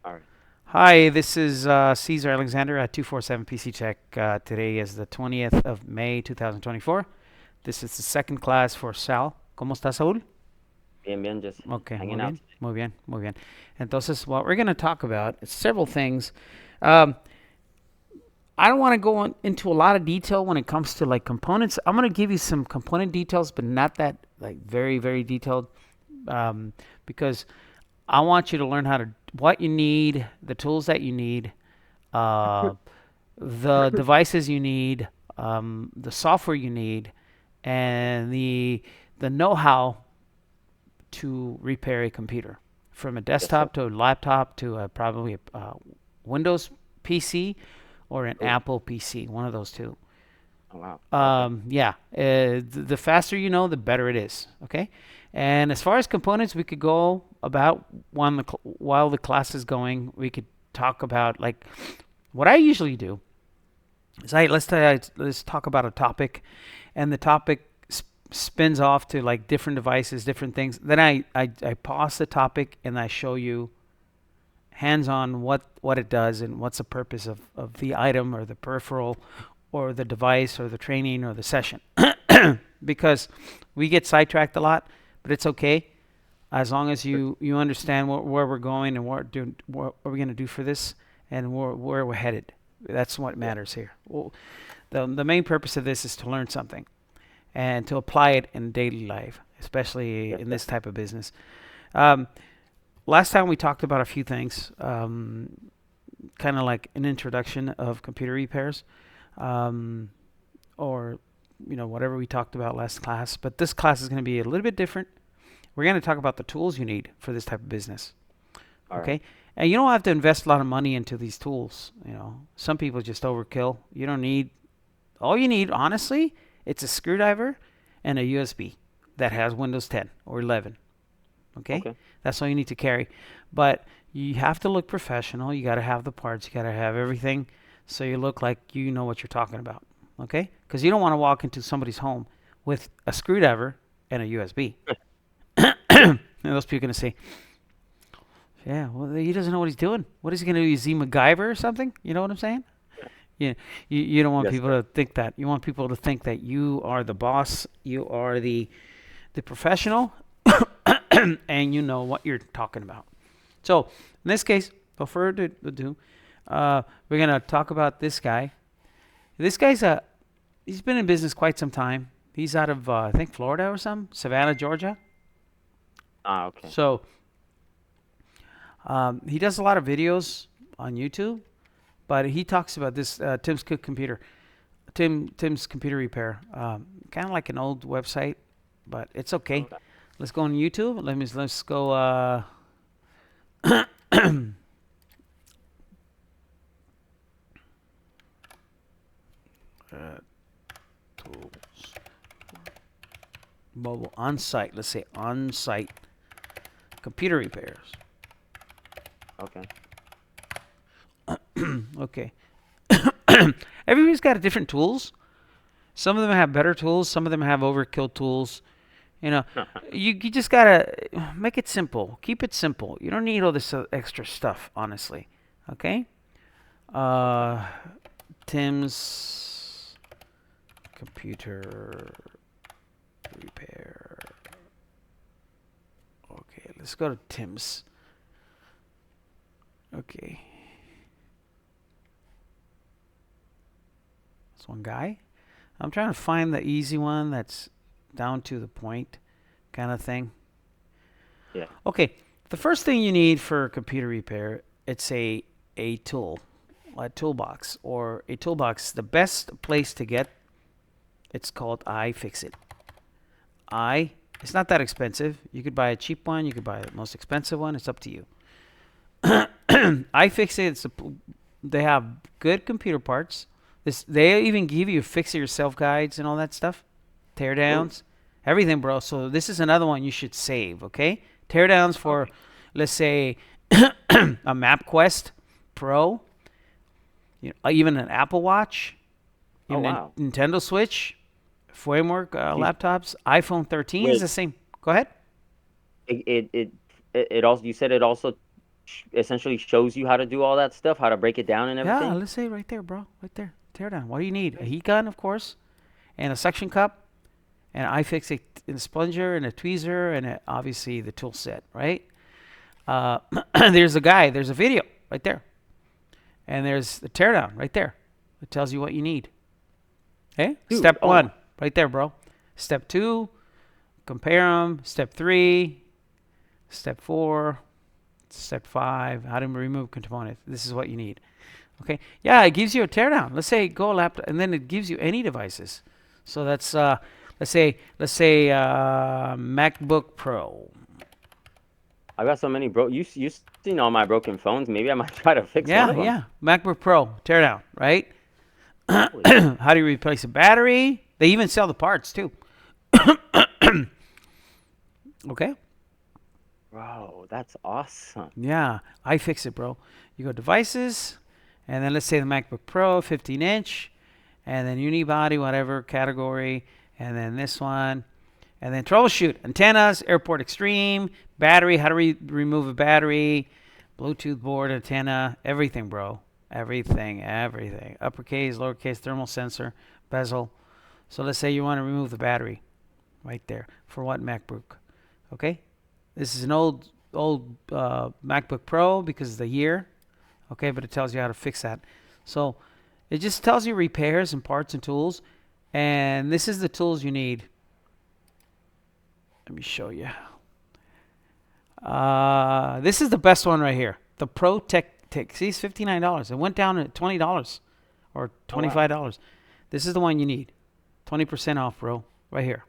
All right. Hi, this is Caesar Alexander at 247 PC Check. Today is the 20th of May 2024. This is the second class for Sal. ¿Cómo está, Saúl? Bien, bien, just Okay, muy hanging out bien, today. muy bien, muy bien. Entonces, what we're going to talk about is several things. Um, I don't want to go into a lot of detail when it comes to like components. I'm going to give you some component details, but not that like very, very detailed, um, because I want you to learn how to what you need, the tools that you need, uh, the devices you need, the software you need, and the know-how to repair a computer, from a Yes, sir. desktop to a laptop to probably a Windows PC or an Oh, Apple PC, one of those two. oh, wow. Okay. Yeah, the faster you know, the better it is. Okay, and as far as components, we could go about while the class is going. We could talk about like what I usually do is let's talk about a topic, and the topic spins off to like different devices, different things. Then I pause the topic and I show you hands on what it does and what's the purpose of the item or the peripheral or the device or the training or the session. Because we get sidetracked a lot, but it's okay as long as you understand where we're going and what are we going to do for this and where we're headed. That's what Yeah. matters here. Well, the main purpose of this is to learn something and to apply it in daily life, especially Yes, in sir. this type of business. Um, Last time we talked about a few things, kind of like an introduction of computer repairs, um, or whatever we talked about last class. But this class is going to be a little bit different. We're going to talk about the tools you need for this type of business. All right. Okay, and you don't have to invest a lot of money into these tools. Some people just overkill. You don't need. All you need, honestly, it's a screwdriver and a USB that has Windows 10 or 11. Okay, Okay. that's all you need to carry. But you have to look professional. You got to have the parts. You got to have everything, so you look like you know what you're talking about. Okay, because you don't want to walk into somebody's home with a screwdriver and a USB. Yeah. And those people are gonna say, "Yeah, well, he doesn't know what he's doing. What is he gonna do? Is he MacGyver or something?" You know what I'm saying? Yeah. Yeah, you don't want Yes, people sir. to think that. You want people to think that you are the boss. You are the professional, and you know what you're talking about. So in this case, no further ado, we're gonna talk about this guy. This guy's he's been in business quite some time. He's out of I think Florida or something, Savannah, Georgia. Ah, okay. So he does a lot of videos on YouTube, but he talks about this Tim's computer repair. Kind of like an old website, but it's okay. Okay. Let's go on YouTube. Let's go. Uh, tools mobile on site. Let's say on site computer repairs. Okay. Okay. Everybody's got different tools. Some of them have better tools. Some of them have overkill tools. You know, you just gotta make it simple. Keep it simple. You don't need all this extra stuff, honestly. Okay. Okay. Uh, Tim's computer repair. Okay, let's go to Tim's. Okay, that's one guy. I'm trying to find the easy one that's down to the point kind of thing. Yeah. Okay, the first thing you need for computer repair, it's a tool, a toolbox or a toolbox. The best place to get it's called iFixit. I It's not that expensive. You could buy a cheap one. You could buy the most expensive one. It's up to you. iFixit. They have good computer parts. They even give you fix it yourself guides and all that stuff, Ooh. teardowns, everything, bro. So this is another one you should save. Okay, teardowns for, Okay. let's say, a MapQuest Pro, even an Apple Watch, Oh, even a wow. Nintendo Switch, framework You, laptops, iPhone 13 is wait. the same. Go ahead. It also, you said it also essentially shows you how to do all that stuff, how to break it down and Yeah, everything. let's say right there, bro. Right there. Tear down. What do you need? A heat gun, of course, and a suction cup, and an iFix a splonger, and a tweezer, and obviously the tool set, right? Uh, there's a guy. There's a video right there, and there's the teardown right there. It tells you what you need. Okay. Dude, Step oh, one, right there, bro. Step two, compare them. Step three, step four, step five. How to remove components. This is what you need. Okay. Yeah, it gives you a teardown. Let's say go laptop, and then it gives you any devices. So that's let's say MacBook Pro. I got so many you seen all my broken phones. Maybe I might try to fix one Yeah, of them. yeah. MacBook Pro teardown, right? Holy, How do you replace a battery? They even sell the parts too. Okay. bro, that's awesome. Yeah, I fix it, bro. You go devices, and then let's say the MacBook Pro, 15-inch, and then unibody, whatever category, and then this one, and then troubleshoot antennas, airport extreme, battery, how to remove a battery, Bluetooth board, antenna, everything, bro. Everything. Uppercase, lowercase, thermal sensor, bezel. So let's say you want to remove the battery right there. For what MacBook? Okay. This is an old MacBook Pro because of the year. Okay, but it tells you how to fix that. So it just tells you repairs and parts and tools. And this is the tools you need. Let me show you. This is the best one right here. The Pro Tech. See, it's $59. It went down to $20 or $25. This is the one you need. 20% off, bro. Right here.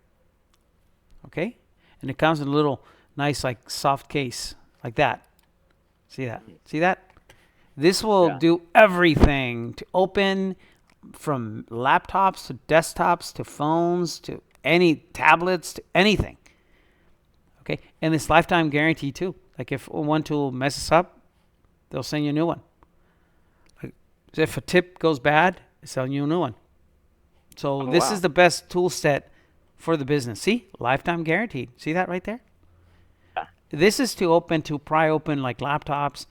Okay? And it comes in a little nice, like, soft case. Like that. See that? See that? This will do everything to open from laptops to desktops to phones to any tablets to anything. Okay? And it's lifetime guarantee, too. Like, if one tool messes up, they'll send you a new one. Like, if a tip goes bad, they'll send you a new one. So this is the best tool set for the business. See? Lifetime guaranteed. See that right there? Yeah. This is to pry open like laptops,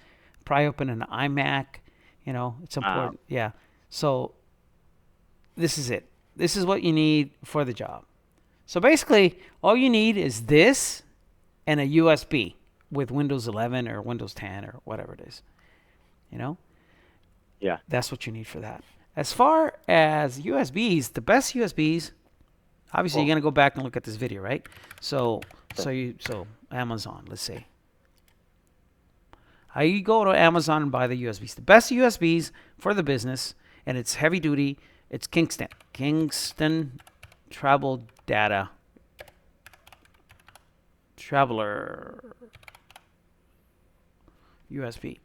pry open an iMac. You know, it's important. Yeah. So this is it. This is what you need for the job. So basically, all you need is this and a USB with Windows 11 or Windows 10 or whatever it is. You know? Yeah. That's what you need for that. As far as USBs, the best USBs, obviously you're going to go back and look at this video, right? So Amazon, let's say. How you go to Amazon and buy the USBs. The best USBs for the business, and it's heavy duty, it's Kingston Travel Data. Traveler USB.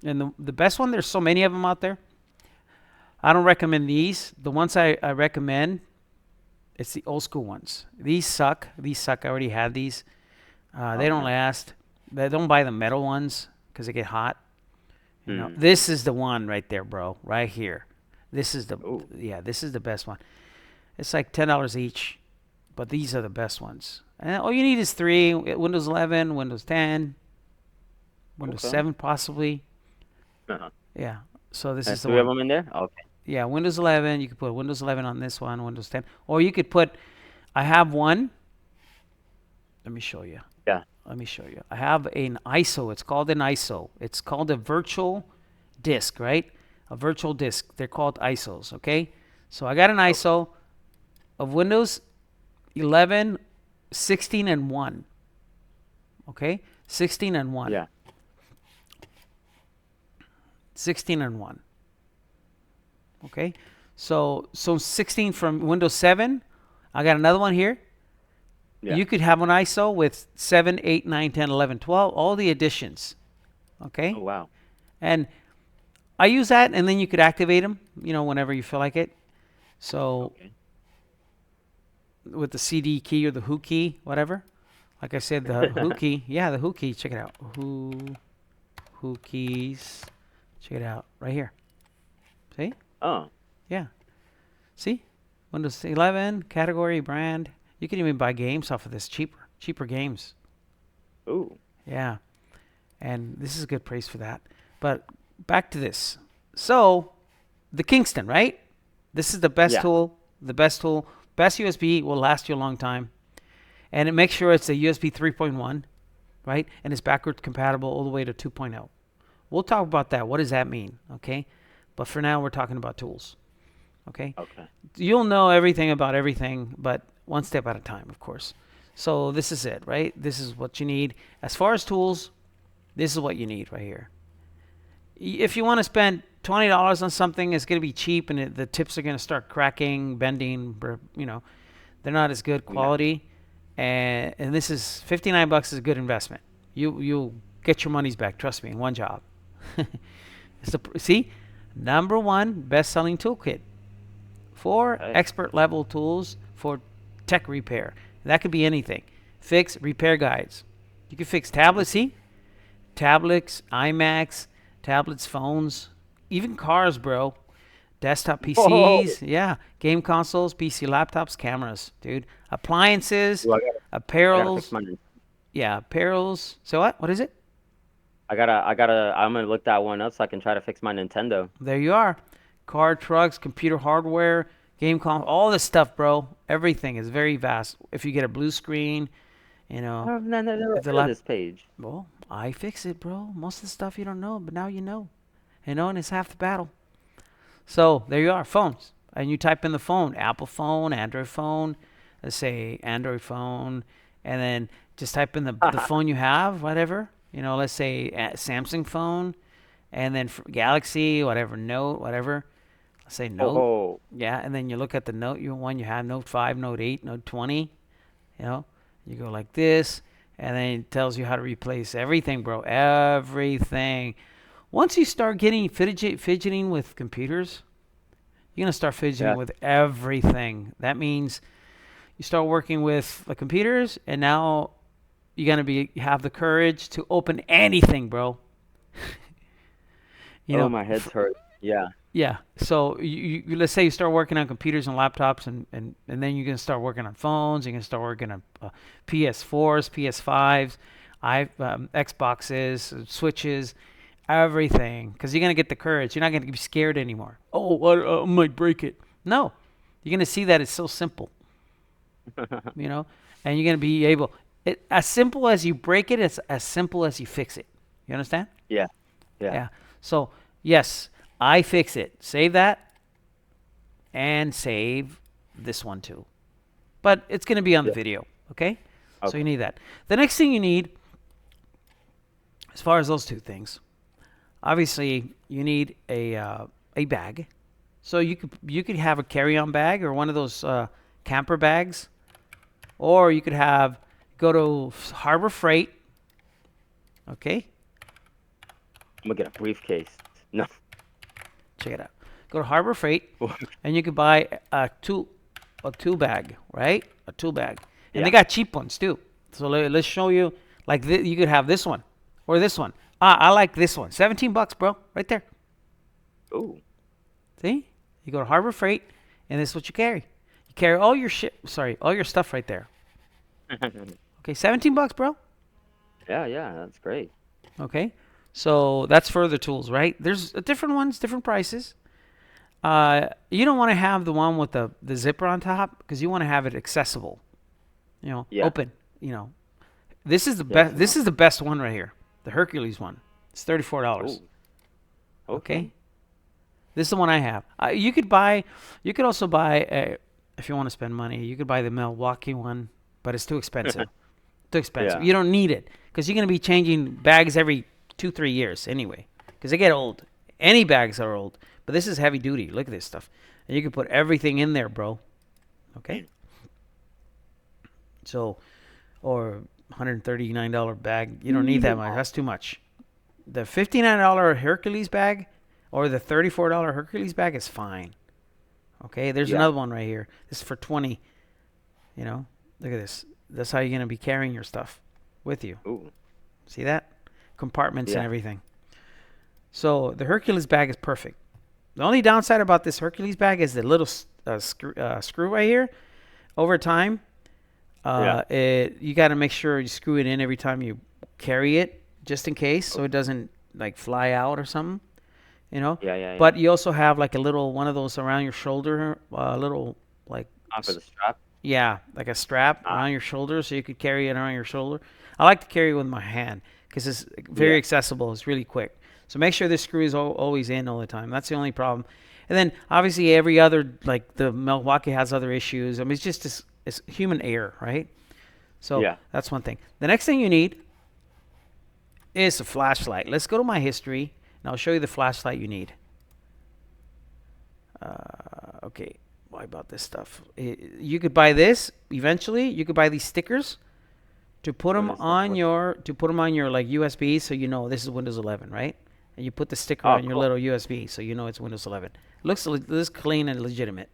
And the best one, there's so many of them out there. I don't recommend these. The ones I recommend, it's the old school ones. These suck. I already had these. They don't last. They don't buy the metal ones because they get hot. You know, this is the one right there, bro. Right here. This is this is the best one. It's like $10 each, but these are the best ones. And all you need is 3: Windows 11, Windows 10, Windows 7 possibly. Yeah. So this is the 3 of them in there? Okay. Yeah, Windows 11. You could put Windows 11 on this one, Windows 10. Or you could put, I have one. Let me show you. Yeah. Let me show you. I have an ISO. It's called an ISO. It's called a virtual disk, right? A virtual disk. They're called ISOs, okay? So I got an ISO of Windows 11, 16, and 1. Okay? 16 and 1. Yeah. 16 and 1. Okay? So 16 from Windows 7. I got another one here. Yeah. You could have an ISO with 7, 8, 9, 10, 11, 12, all the additions. Okay? Oh, wow. And I use that, and then you could activate them, you know, whenever you feel like it. So with the CD key or the Who key, whatever. Like I said, the Who key. Yeah, the Who key. Check it out. Who keys. Check it out right here. See? Oh. Yeah. See? Windows 11, category, brand. You can even buy games off of this cheaper games. Ooh. Yeah. And this is a good price for that. But back to this. So the Kingston, right? This is the best Yeah. tool. The best tool. Best USB will last you a long time. And it makes sure it's a USB 3.1, right? And it's backwards compatible all the way to 2.0. We'll talk about that. What does that mean? Okay. But for now, we're talking about tools. Okay. Okay. You'll know everything about everything, but one step at a time, of course. So this is it, right? This is what you need. As far as tools, this is what you need right here. If you want to spend $20 on something, it's going to be cheap, and the tips are going to start cracking, bending. They're not as good Yeah. quality. And this is $59 is a good investment. You'll get your money's back. Trust me, in one job. See, number one best-selling toolkit for Hey. expert level tools for tech repair. That could be anything. Fix repair guides. You can fix tablets. See, tablets, iMacs, tablets, phones, even cars, bro. Desktop Whoa. PCs, yeah. Game consoles, PC laptops, cameras, dude. Appliances, Ooh, I gotta fix apparels, my. yeah, apparels. So what? What is it? I'm gonna look that one up so I can try to fix my Nintendo. There you are. Car, trucks, computer hardware, game console, all this stuff, bro. Everything is very vast. If you get a blue screen, I've never if the heard of lap, this page. well, I fix it, bro. Most of the stuff you don't know, but now you know. And it's half the battle. So there you are, phones. And you type in the phone, Apple phone, Android phone, let's say Android phone, and then just type in the phone you have, whatever. Let's say Samsung phone, and then Galaxy, whatever, Note, whatever. Let's say Note. Oh, Yeah, and then you look at the Note one you have, Note 5, Note 8, Note 20. You know, you go like this, and then it tells you how to replace everything, bro. Everything. Once you start getting fidgeting with computers, you're gonna start fidgeting yeah. with everything. That means you start working with the computers, and now you're gonna have the courage to open anything, bro. you Oh, know, my head's hurt. Yeah. yeah. So let's say you start working on computers and laptops, and then you're gonna start working on phones. You're gonna start working on PS4s, PS5s, Xboxes, Switches, everything, because you're gonna get the courage. You're not gonna be scared anymore. Oh, I might break it. No, you're gonna see that it's so simple, you know, and you're gonna be able. As simple as you break it, it's as simple as you fix it. You understand? Yeah. Yeah. Yeah. So yes, I fix it. Save that and save this one too. But it's gonna be on the Yeah. video. Okay. So you Okay. need that. The next thing you need, as far as those two things, obviously you need a bag. So you could have a carry-on bag or one of those camper bags, or you could go to Harbor Freight. Okay, I'm gonna get a briefcase. No. check it out. Go to Harbor Freight, and you could buy a tool bag, right? A tool bag, and they Yeah. got cheap ones too. So let's show you. Like you could have this one or this one. I like this one. $17, bro, right there. Ooh. See? You go to Harbor Freight, and this is what you carry. You carry all your all your stuff right there. Okay, $17, bro. Yeah. Yeah. That's great. Okay, so that's for the tools, right? There's different ones, different prices. You don't want to have the one with the zipper on top because you want to have it accessible. Yeah. Open. This is the Yes. best. This is the best one right here, the Hercules one. It's $34. Ooh. Okay, Okay. this is the one I have. You could also buy if you want to spend money. You could buy the Milwaukee one, but it's too expensive. Too expensive. Yeah. You don't need it because you're gonna be changing bags every 2-3 years anyway, because they get old. Any bags are old, but this is heavy duty. Look at this stuff, and you can put everything in there, bro. Okay. So, or $139 bag. You don't need that much. That's too much. The $59 Hercules bag or the $34 Hercules bag is fine. Okay, there's Yeah. another one right here. This is for 20. Look at this. That's how you're gonna be carrying your stuff with you. Ooh. See that? Compartments and Yeah. everything. So the Hercules bag is perfect. The only downside about this Hercules bag is the little screw right here. Over time, Yeah. you got to make sure you screw it in every time you carry it, just in case, so Oh, it doesn't like fly out or something, you know. yeah, yeah, yeah. But you also have like a little one of those around your shoulder, little like For the strap. yeah, like a strap Ah, around your shoulder, so you could carry it around your shoulder. I like to carry it with my hand because it's very yeah. accessible. It's really quick. So make sure the screw is always in all the time. That's the only problem. And then obviously every other like the Milwaukee has other issues. I mean it's just it's human error, right? So Yeah. that's one thing. The next thing you need is a flashlight. Let's go to my history and I'll show you the flashlight you need. Okay, why about this stuff? You could buy this eventually. You could buy these stickers to put What them is that? on What's? your like USB, so you know this is Windows 11, right? And you put the sticker Oh, on your cool. little USB, so you know it's Windows 11. Looks clean and legitimate.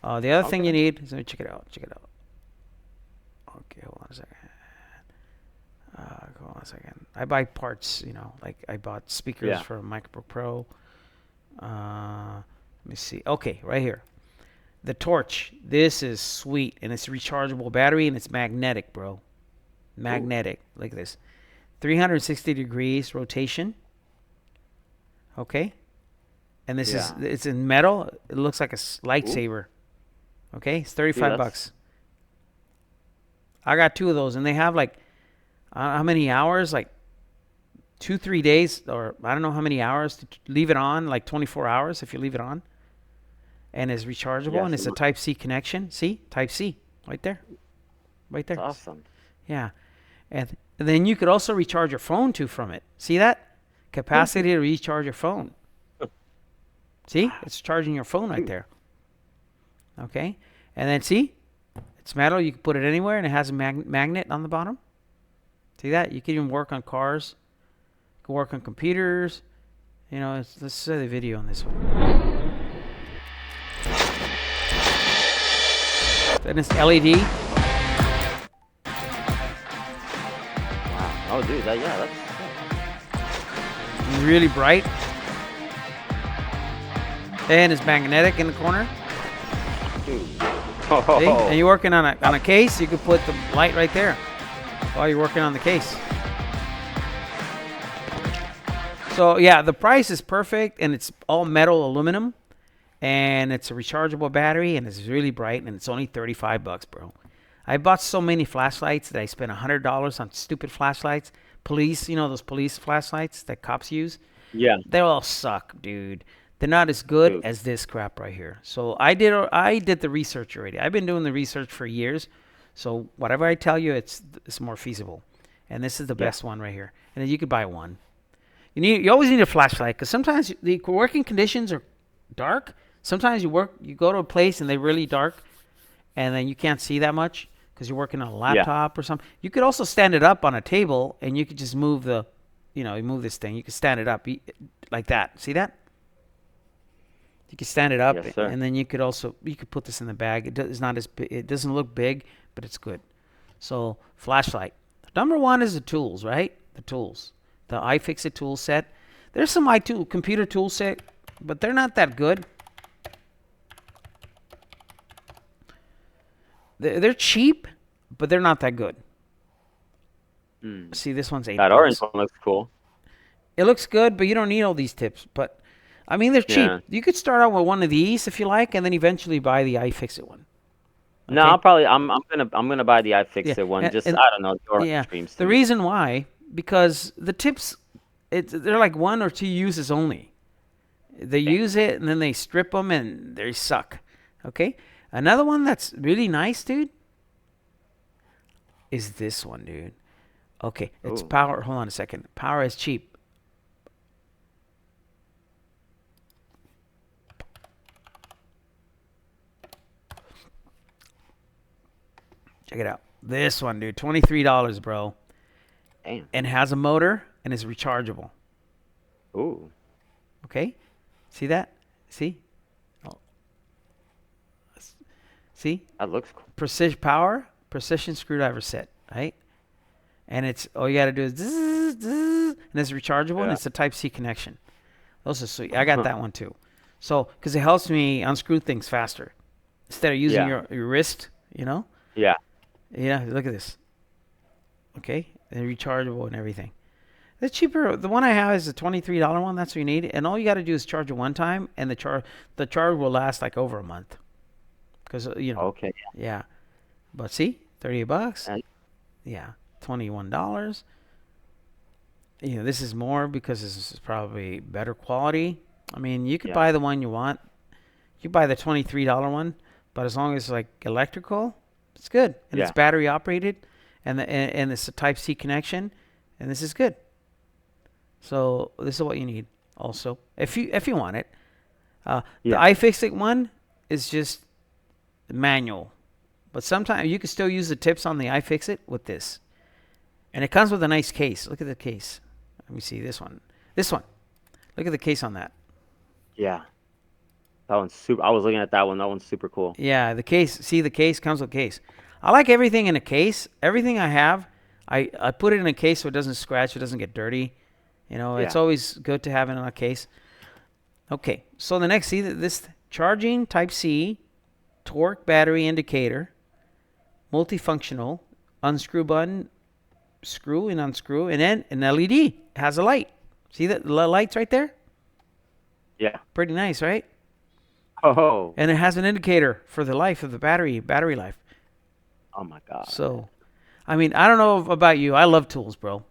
The other thing you Okay. need is let me check it out. Check it out. Okay, hold on a second. Hold on a second. I buy parts, like I bought speakers Yeah. for MacBook Pro. Let me see. Okay, right here. The torch. This is sweet, and it's a rechargeable battery, and it's magnetic, bro. Ooh. Magnetic. Look at this. 360 degrees rotation. Okay, and this is Yeah. it's in metal. It looks like a Ooh. lightsaber. Okay, it's Dude, 35 that's bucks. I got two of those, and they have like how many hours? Like 2 3 days, or I don't know how many hours to leave it on. Like 24 hours if you leave it on, and it's rechargeable, and yes. it's a Type C connection. See, Type C, right there, right That's there. awesome. Yeah, and then you could also recharge your phone too from it. See that capacity to recharge your phone. See, it's charging your phone right Dude. there. Okay, and then see, it's metal. You can put it anywhere, and it has a magnet on the bottom. See that? You can even work on cars. You can work on computers. Let's see the video on this one. Then it's LED, Wow. Oh, dude. That's really bright, and it's magnetic in the corner. sick. Dude. See? And Oh. you're working on a case. You could put the light right there while you're working on the case. So yeah, the price is perfect, and it's all metal aluminum, and it's a rechargeable battery, and it's really bright, and it's only 35 bucks, bro. I bought so many flashlights that I spent $100 on stupid flashlights. Police, those police flashlights that cops use. Yeah. They all suck, dude. They're not as good Dude. as this crap right here. So I did the research already. I've been doing the research for years. So whatever I tell you, it's more feasible. And this is the Yeah. best one right here. And then you could buy one. You always need a flashlight because sometimes the working conditions are dark. Sometimes you go to a place and they're really dark, and then you can't see that much because you're working on a Yeah. laptop or something. You could also stand it up on a table, and you could just you move this thing. You could stand it up like that. See that? You could stand it up, Yes, sir. and then you could put this in the bag. It's not as big. It doesn't look big, but it's good. So flashlight. Number one is the tools, right? The tools. The iFixit tool set. There's some computer tool set, but they're not that good. They're cheap, but they're not that good. Hmm. See, this one's eight That orange bucks. one looks cool. It looks good, but you don't need all these tips. But I mean, they're cheap. Yeah. You could start out with one of these if you like, and then eventually buy the iFixit one. No, Okay? I'm gonna buy the Yeah, iFixit one. and, Just and I don't know. The orange yeah, screams to the me. reason why because the tips, they're like 1 or 2 uses only. They Dang. use it and then they strip them and they suck. Okay? Another one that's really nice, dude, is this one, dude. Okay, it's Ooh. power. Hold on a second. Power is cheap. Check it out. This one, dude, $23, bro, Damn. and has a motor and is rechargeable. Ooh. Okay, see that? See? Oh, see? That looks cool. Precision screwdriver set, right? And it's all you got to do is zzz, zzz, and it's rechargeable and Yeah. it's a Type C connection. Those are sweet. I got that one too. So, because it helps me unscrew things faster instead of using Yeah. your wrist, you know? Yeah. Yeah, look at this. Okay, and rechargeable and everything. It's cheaper. The one I have is a $23 one. That's what you need, and all you got to do is charge it one time, and the charge will last like over a month. Because Okay. yeah. But see, $38. And, Yeah, $21. This is more because this is probably better quality. I mean, you could yeah. buy the one you want. You buy the $23 one, but as long as it's like electrical, it's good, and it's Yeah. battery operated, and it's a Type C connection, and this is good. So this is what you need. Also, if you want it, the Yeah. iFixit one is just manual, but sometimes you can still use the tips on the iFixit with this, and it comes with a nice case. Look at the case. Let me see this one. This one. Look at the case on that. Yeah. That one's super. I was looking at that one. That one's super cool. Yeah, the case. See, the case comes with case. I like everything in a case. Everything I have, I put it in a case so it doesn't scratch, it doesn't get dirty. It's Yeah. always good to have it in a case. Okay, so the next, see this charging Type C, torque battery indicator, multifunctional, unscrew button, screw and unscrew, and then an LED has a light. See the lights right there? Yeah. Pretty nice, right? Oh. And it has an indicator for the life of the battery life. Oh my God. So, I mean, I don't know about you. I love tools, bro.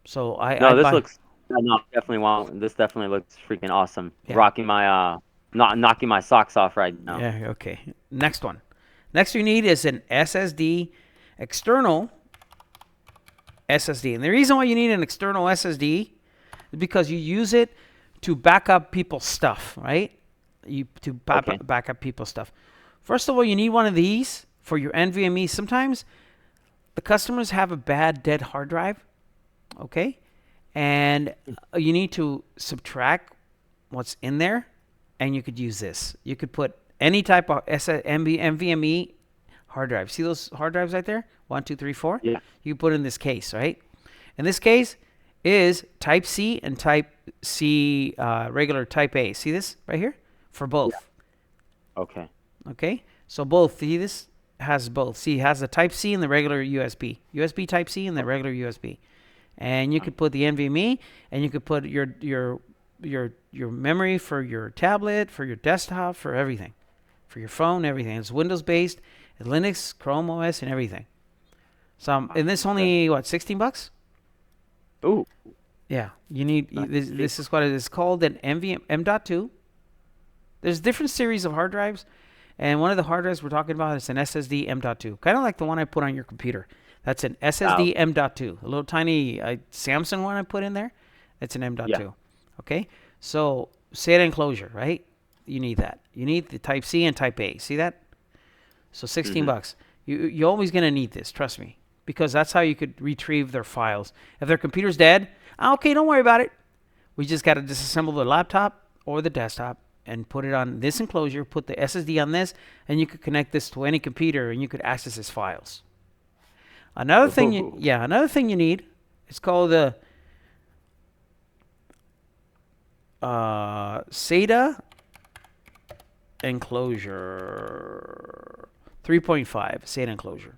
So I No, this buy. looks. No, definitely want. This definitely looks freaking awesome. Yeah. Rocking my not knocking my socks off right now. Yeah. Okay. Next one. Next you need is an SSD, external SSD, and the reason why you need an external SSD is because you use it to back up people's stuff, right? Okay. Back up people's stuff. First of all, you need one of these for your NVMe. Sometimes the customers have a bad dead hard drive, okay? And you need to subtract what's in there, and you could use this. You could put any type of NVMe hard drive. See those hard drives right there? 1, 2, 3, 4. Yeah. You put in this case, right? And this case is Type C and Type C, regular Type A. See this right here? For both. Yeah. Okay. Okay? So both. See, this has both. See, it has the Type C and the regular USB. USB Type C and the regular USB. And you could put the NVMe, and you could put your memory for your tablet, for your desktop, for everything, for your phone, everything. It's Windows based, it's Linux, Chrome OS, and everything. So, and this only what, $16? Ooh. Yeah, you need this is what it is called, an NVMe M.2. There's different series of hard drives, and one of the hard drives we're talking about is an SSD M.2, kind of like the one I put on your computer. That's an SSD M.2, a little tiny Samsung one I put in there. It's an M.2. Yeah. Okay, so SATA enclosure, right? You need that. You need the Type C and Type A. See that? So $16. You're always gonna need this. Trust me, because that's how you could retrieve their files. If their computer's dead, okay, don't worry about it. We just got to disassemble the laptop or the desktop and put it on this enclosure. Put the SSD on this, and you could connect this to any computer, and you could access its files. Another thing you need, it's called the SATA enclosure 3.5 SATA enclosure.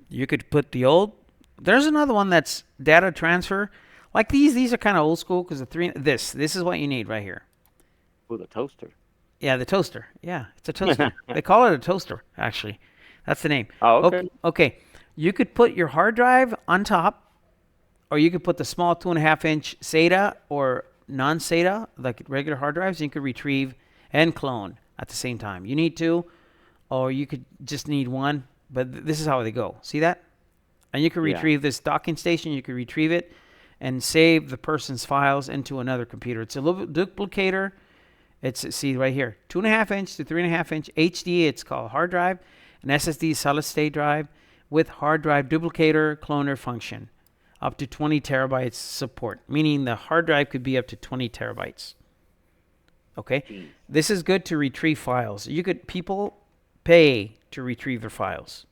You could put the old. There's another one that's data transfer. Like these are kind of old school because this is what you need right here. Ooh, the toaster. Yeah, the toaster. Yeah, it's a toaster. They call it a toaster, actually. That's the name. Oh, okay. Okay. You could put your hard drive on top, or you could put the small 2.5-inch SATA or non-SATA, like regular hard drives, and you could retrieve and clone at the same time. You need two, or you could just need one, but this is how they go. See that? And you can retrieve this docking station. You can retrieve it and save the person's files into another computer. It's a little duplicator. See right here, 2.5-inch to 3.5-inch HD. It's called hard drive, an SSD solid state drive with hard drive duplicator cloner function, up to 20 terabytes support, meaning the hard drive could be up to 20 terabytes. Okay, this is good to retrieve files. People pay to retrieve their files.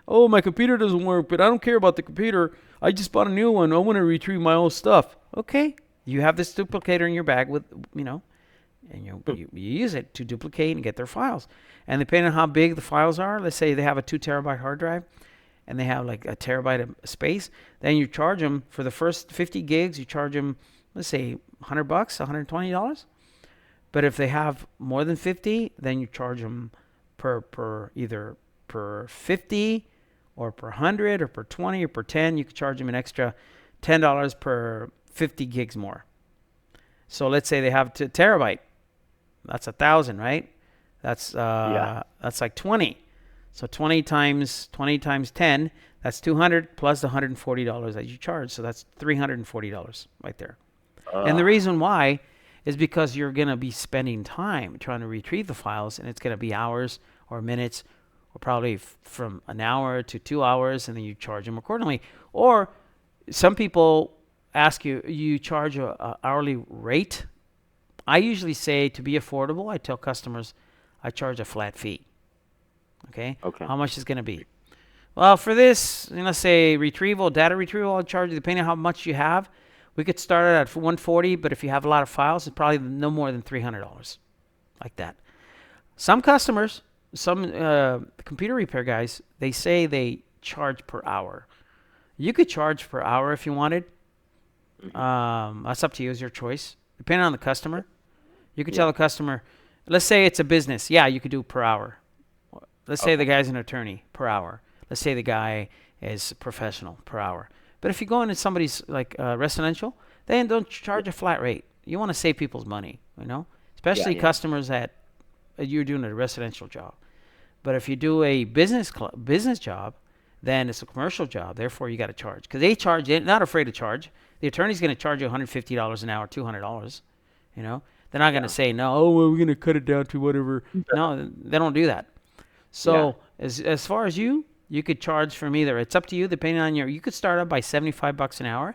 Oh, my computer doesn't work, but I don't care about the computer. I just bought a new one. I want to retrieve my old stuff. Okay, you have this duplicator in your bag with, and you use it to duplicate and get their files. And depending on how big the files are, let's say they have a 2 terabyte hard drive, and they have like a terabyte of space, then you charge them for the first 50 gigs. You charge them, let's say, $100, $120. But if they have more than 50, then you charge them per either per 50 or per 100 or per 20 or per 10. You could charge them an extra $10 per 50 gigs more. So let's say they have a terabyte. That's 1,000, right? That's that's like 20. So 20 times 10, that's 200 plus the $140 that you charge. So that's $340 right there. And the reason why is because you're going to be spending time trying to retrieve the files, and it's going to be hours or minutes, or probably from an hour to 2 hours, and then you charge them accordingly. Or some people ask you, you charge a hourly rate. I usually say, to be affordable, I tell customers I charge a flat fee. Okay? Okay. How much is going to be? Well, for this, let's say data retrieval, I'll charge you, depending on how much you have. We could start it at 140, but if you have a lot of files, it's probably no more than $300, like that. Some customers, some computer repair guys, they say they charge per hour. You could charge per hour if you wanted. That's up to you, it's your choice. Depending on the customer. You could tell the customer, let's say it's a business. Yeah, you could do per hour. Let's say the guy's an attorney, per hour. Let's say the guy is professional, per hour. But if you go into somebody's like residential, they don't charge a flat rate. You want to save people's money, especially customers that you're doing a residential job. But if you do a business job, then it's a commercial job. Therefore, you got to charge, because they're not afraid to charge. The attorney's going to charge you $150 an hour, $200. They're not going to say no. Oh, well, we're going to cut it down to whatever. No, they don't do that. So as far as you could charge from either. It's up to you, depending on you could start up by $75 an hour,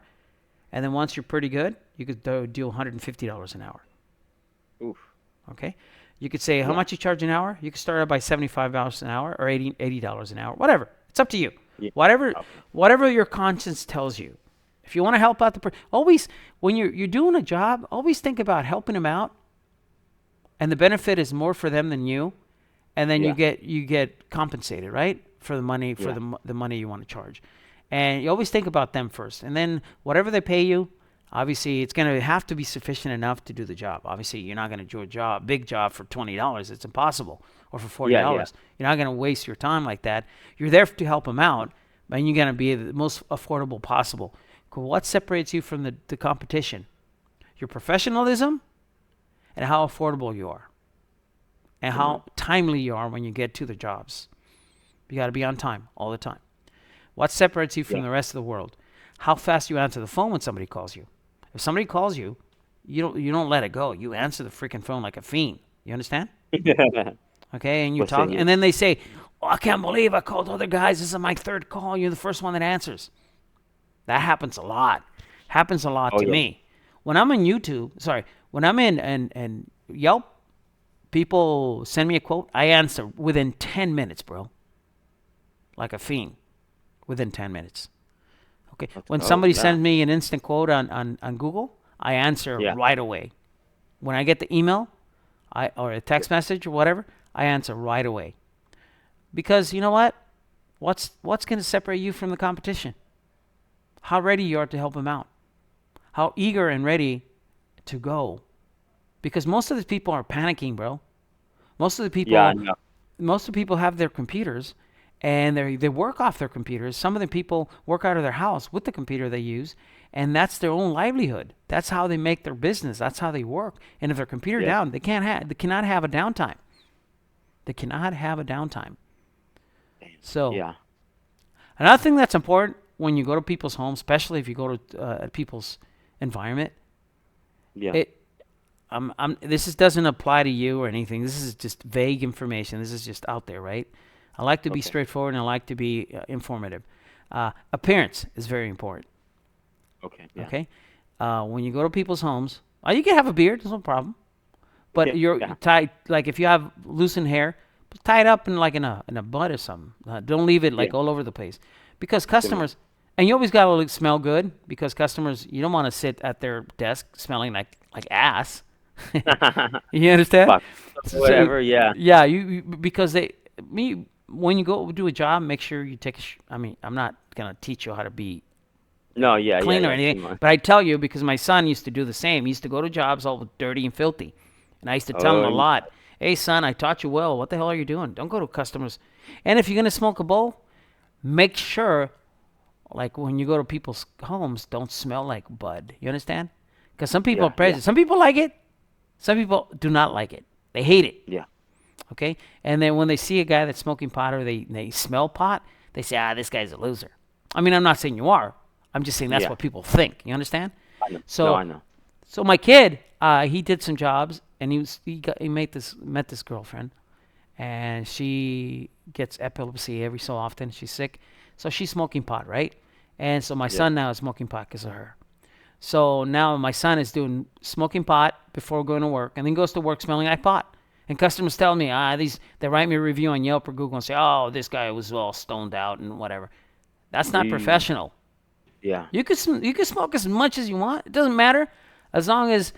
and then once you're pretty good, you could do $150 an hour. Oof. Okay. You could say how much you charge an hour. You could start out by $75 an hour or $80 an hour, whatever. It's up to you. Yeah. Whatever your conscience tells you. If you want to help out always, when you're doing a job, always think about helping them out, and the benefit is more for them than you, and then you get compensated, right, for the money the money you want to charge. And you always think about them first, and then whatever they pay you, obviously it's going to have to be sufficient enough to do the job. Obviously, you're not going to do a big job for $20. It's impossible. Or for $40. You're not going to waste your time like that. You're there to help them out, and you're going to be the most affordable possible. What separates you from the competition? Your professionalism and how affordable you are, and how timely you are when you get to the jobs. You got to be on time all the time. What separates you from the rest of the world? How fast you answer the phone when somebody calls you. If somebody calls you, you don't let it go. You answer the freaking phone like a fiend. You understand? Okay, and you talk, and then they say, "Oh, I can't believe I called other guys. This is my third call. You're the first one that answers." That happens a lot. Happens a lot to me. When I'm in when I'm in Yelp, people send me a quote. I answer within 10 minutes, bro. Like a fiend. Within 10 minutes. Okay. When somebody sends me an instant quote on Google, I answer right away. When I get the email or a text message or whatever, I answer right away. Because you know what? What's going to separate you from the competition? How ready you are to help them out. How eager and ready to go. Because most of the people are panicking, bro. Most of the people have their computers, and they work off their computers. Some of the people work out of their house with the computer they use, and that's their own livelihood. That's how they make their business. That's how they work. And if their computer down, they cannot have a downtime. They cannot have a downtime. So another thing that's important when you go to people's homes, especially if you go to people's environment, this doesn't apply to you or anything. This is just vague information. This is just out there, right? I like to be straightforward, and I like to be informative. Appearance is very important. Okay. Yeah. Okay. When you go to people's homes, you can have a beard. There's no problem. But you're tied. Like if you have loosened hair, tie it up in a bun or something. Don't leave it all over the place, because customers. And you always gotta smell good, because customers, you don't want to sit at their desk smelling like ass. You understand? Whatever. Yeah. Yeah. Because when you go do a job, make sure you take I mean, I'm not gonna teach you how to be No, yeah, yeah, clean or yeah. anything, Too much. but I tell you because my son used to do the same. He used to go to jobs all dirty and filthy, and I used to tell him Oh, a lot. Hey, son, I taught you well. What the hell are you doing? Don't go to customers. And if you're gonna smoke a bowl, make sure, like when you go to people's homes, don't smell like bud. You understand? Because some people are yeah, yeah, prejudiced. Some people like it. Some people do not like it. They hate it. yeah, Okay. And then when they see a guy that's smoking pot or they smell pot, they say, this guy's a loser. I mean, I'm not saying you are. I'm just saying that's yeah. what people think. You understand? I know. No, So I know. so my kid, he did some jobs and he met this girlfriend, and she gets epilepsy every so often. She's sick, so she's smoking pot, right? And so my Yeah. son now is smoking pot because of her. So now my son is doing smoking pot before going to work, and then goes to work smelling like pot. And customers tell me, they write me a review on Yelp or Google and say, oh, this guy was all stoned out and whatever. That's not Mm, professional. yeah, You can smoke as much as you want. It doesn't matter as long as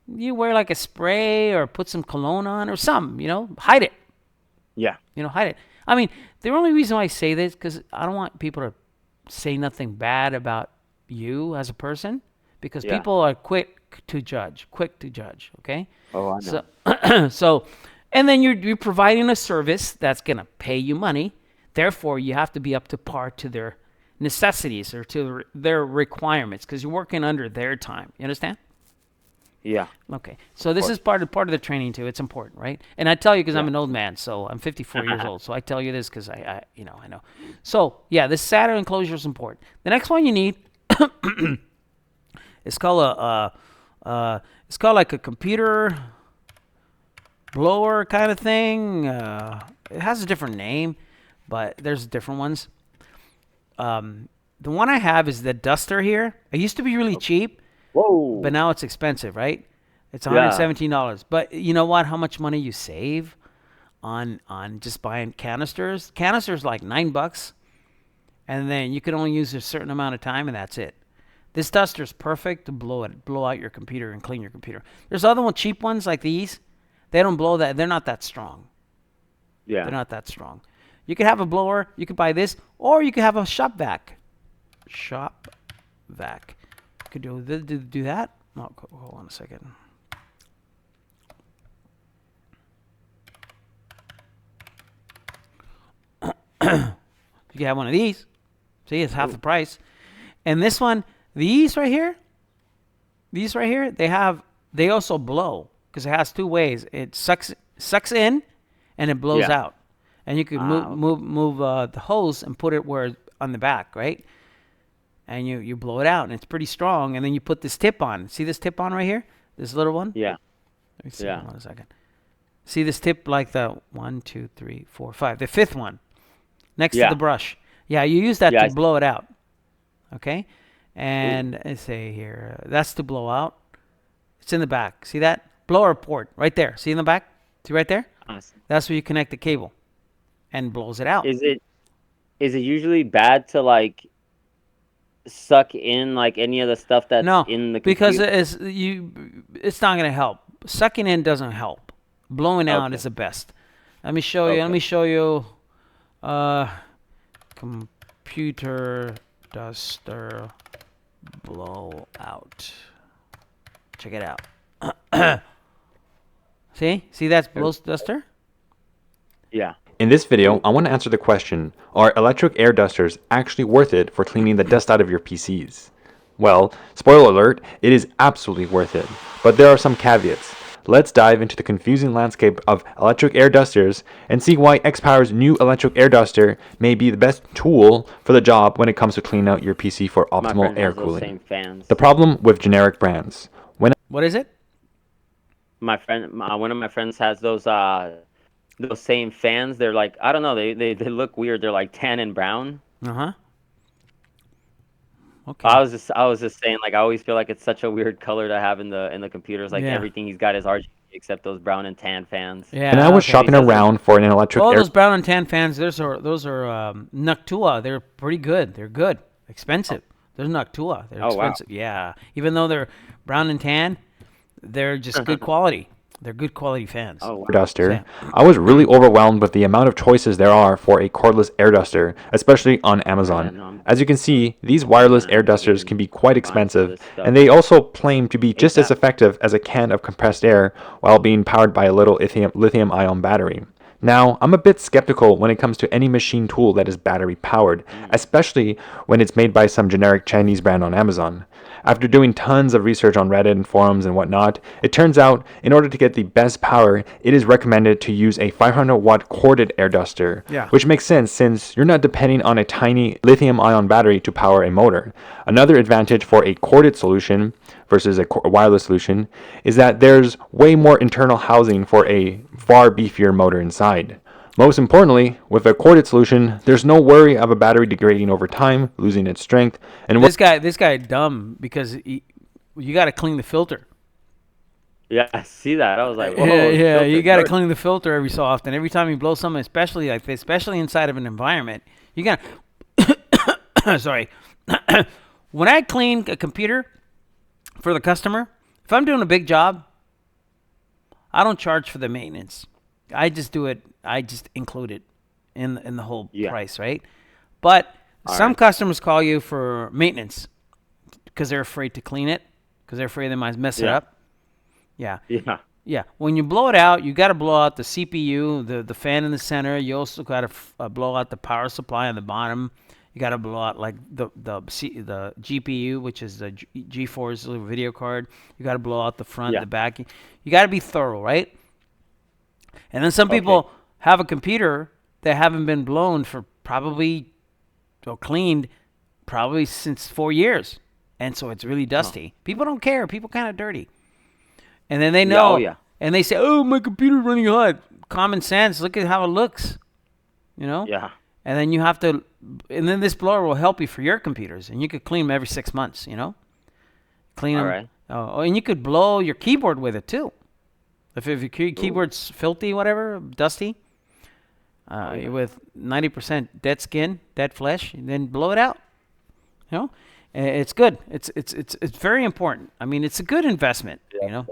you wear like a spray or put some cologne on or something. Hide it. yeah, Hide it. I mean, the only reason why I say this because I don't want people to say nothing bad about you as a person because yeah. people are quick to judge. Quick to judge. Okay. Oh, I So, know. so, and then you're providing a service that's gonna pay you money. Therefore, you have to be up to par to their necessities or to their requirements because you're working under their time. You understand? Yeah, Okay. So of this is course. part of the training too. It's important, right? And I tell you because I'm Yeah. an old man, so I'm 54 years old. So I tell you this because I know. So yeah, this SATA enclosure is important. The next one you need is called it's called like a computer blower kind of thing. It has a different name, but there's different ones. The one I have is the duster here. It used to be really cheap, but Whoa. now it's expensive, right? It's Yeah. $117. But you know what? How much money you save on just buying canisters? Canisters like $9, and then you can only use a certain amount of time, and that's it. This duster is perfect to blow out your computer and clean your computer. There's other cheap ones like these. They don't blow that. They're not that strong. They're Yeah. not that strong. You could have a blower. You could buy this, or you could have a shop vac. Shop vac. You could do that. Oh, hold on a second. You can have one of these. See, it's half Oh, the price. And this one, these right here, they also blow because it has two ways. It sucks in, and it blows yeah. out. And you could Ah, okay. move the hose and put it where on the back, right? And you blow it out, and it's pretty strong. And then you put this tip on. See this tip on right here? This little one. Yeah. Let me see. Yeah. Hold on a second. See this tip like the 1, 2, 3, 4, 5. The fifth one next to the Yeah. brush. Yeah, you use that Yeah. to blow it out. Okay. Ooh. And let's say here, that's to blow out. It's in the back. See that? Blower port right there. See in the back? See right there? Awesome. That's where you connect the cable and blows it out. Is it is it usually bad to like suck in like any of the stuff that's No, in the because computer? it's not going to help. Sucking in doesn't help. Blowing out is Okay. the best. Let me show you. Let Okay. me show you. Uh, computer duster blowout. Check it out. See that's blow duster. Yeah. In this video, Ooh. I want to answer the question, are electric air dusters actually worth it for cleaning the dust out of your PCs? Well, spoiler alert, it is absolutely worth it, but there are some caveats. Let's dive into the confusing landscape of electric air dusters and see why X-Power's new electric air duster may be the best tool for the job when it comes to cleaning out your PC for My optimal friend air has those cooling. same fans. The problem with generic brands. What is it? One of my friends has those same fans. They're like, I don't know, they look weird. They're like tan and brown. Uh huh. I Okay. was just I was just saying like I always feel like it's such a weird color to have in the computers. Like Yeah. everything he's got is RGB except those brown and tan fans. When I Yeah. was But he Okay. shopping says they're around for an electric Well, air those brown and tan fans, those are Noctua. They're pretty good. They're good. oh, Expensive. They're Noctua. They're oh wow. expensive. Yeah. Even though they're brown and tan, they're just good quality. They're good quality fans. Oh wow. air duster, So, I was really overwhelmed with the amount of choices there are for a cordless air duster, especially on Yeah, Amazon. no, I'm As you can see, these looking wireless air at dusters getting can be quite buying some of expensive, this and stuff they also claim to be just as ASAP. effective as a can of compressed air while being powered by a little lithium ion battery. Now, I'm a bit skeptical when it comes to any machine tool that is battery powered, Mm. especially when it's made by some generic Chinese brand on Amazon. After doing tons of research on Reddit and forums and whatnot, it turns out in order to get the best power, it is recommended to use a 500-watt corded air duster, yeah. which makes sense since you're not depending on a tiny lithium ion battery to power a motor. Another advantage for a corded solution versus a wireless solution is that there's way more internal housing for a far beefier motor inside. Most importantly, with a corded solution, there's no worry of a battery degrading over time, losing its strength, and This guy dumb because you got to clean the filter. Yeah, I see that. I was like, Yeah, whoa, the yeah, you filter's got to dirty. clean the filter every so often. Every time you blow something, especially like this, especially inside of an environment, you got to. Sorry. When I clean a computer for the customer, if I'm doing a big job, I don't charge for the maintenance. I just do it. I just include it in the whole Yeah. price, right? But All some right. customers call you for maintenance because they're afraid to clean it because they're afraid they might mess it Yeah. up. Yeah. Yeah. Yeah, when you blow it out, you got to blow out the CPU, the fan in the center. You also got to blow out the power supply on the bottom. You got to blow out like the GPU, which is the GeForce video card. You got to blow out the front, Yeah. the back. You got to be thorough, right? And then some Okay. people have a computer that haven't been blown for probably or cleaned probably since 4 years, and so it's really Huh. dusty. People don't care. People kind of dirty. And then they Yeah. Oh know, yeah. and they say, "Oh, my computer's running hot." Common sense. Look at how it looks, you know. Yeah. And then you have to, and then this blower will help you for your computers, and you could clean them every 6 months, you know. Clean All them. right. Oh, and you could blow your keyboard with it too. If your Ooh. keyboard's filthy, whatever, dusty, Oh yeah. with 90% dead skin, dead flesh, then blow it out. You know, it's good. It's very important. I mean, it's a good investment. You know.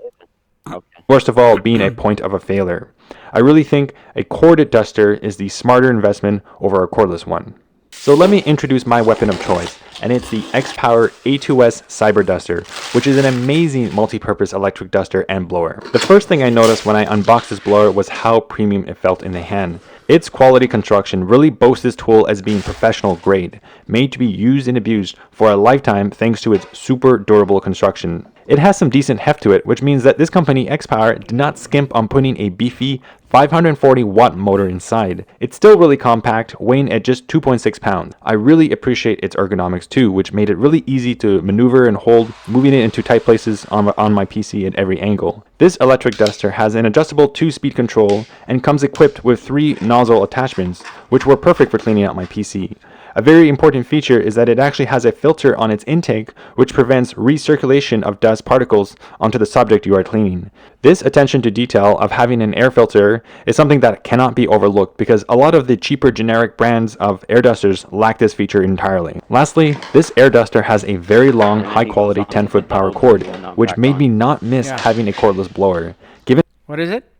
Okay. worst of all, being a point of a failure. I really think a corded duster is the smarter investment over a cordless one. So let me introduce my weapon of choice, and it's the X-Power A2S Cyber Duster, which is an amazing multi-purpose electric duster and blower. The first thing I noticed when I unboxed this blower was how premium it felt in the hand. Its quality construction really boasts this tool as being professional grade, made to be used and abused for a lifetime thanks to its super durable construction. It has some decent heft to it, which means that this company, X-Power, did not skimp on putting a beefy 540-watt motor inside. It's still really compact, weighing at just 2.6 pounds. I really appreciate its ergonomics too, which made it really easy to maneuver and hold, moving it into tight places on my PC at every angle. This electric duster has an adjustable 2-speed control and comes equipped with 3 nozzle attachments, which were perfect for cleaning out my PC. A very important feature is that it actually has a filter on its intake, which prevents recirculation of dust particles onto the subject you are cleaning. This attention to detail of having an air filter is something that cannot be overlooked because a lot of the cheaper generic brands of air dusters lack this feature entirely. Lastly, this air duster has a very long, And then he goes high-quality on 10-foot the power whole cord, video and I'm which back made me on. not miss Yeah. having a cordless blower. Given What is it?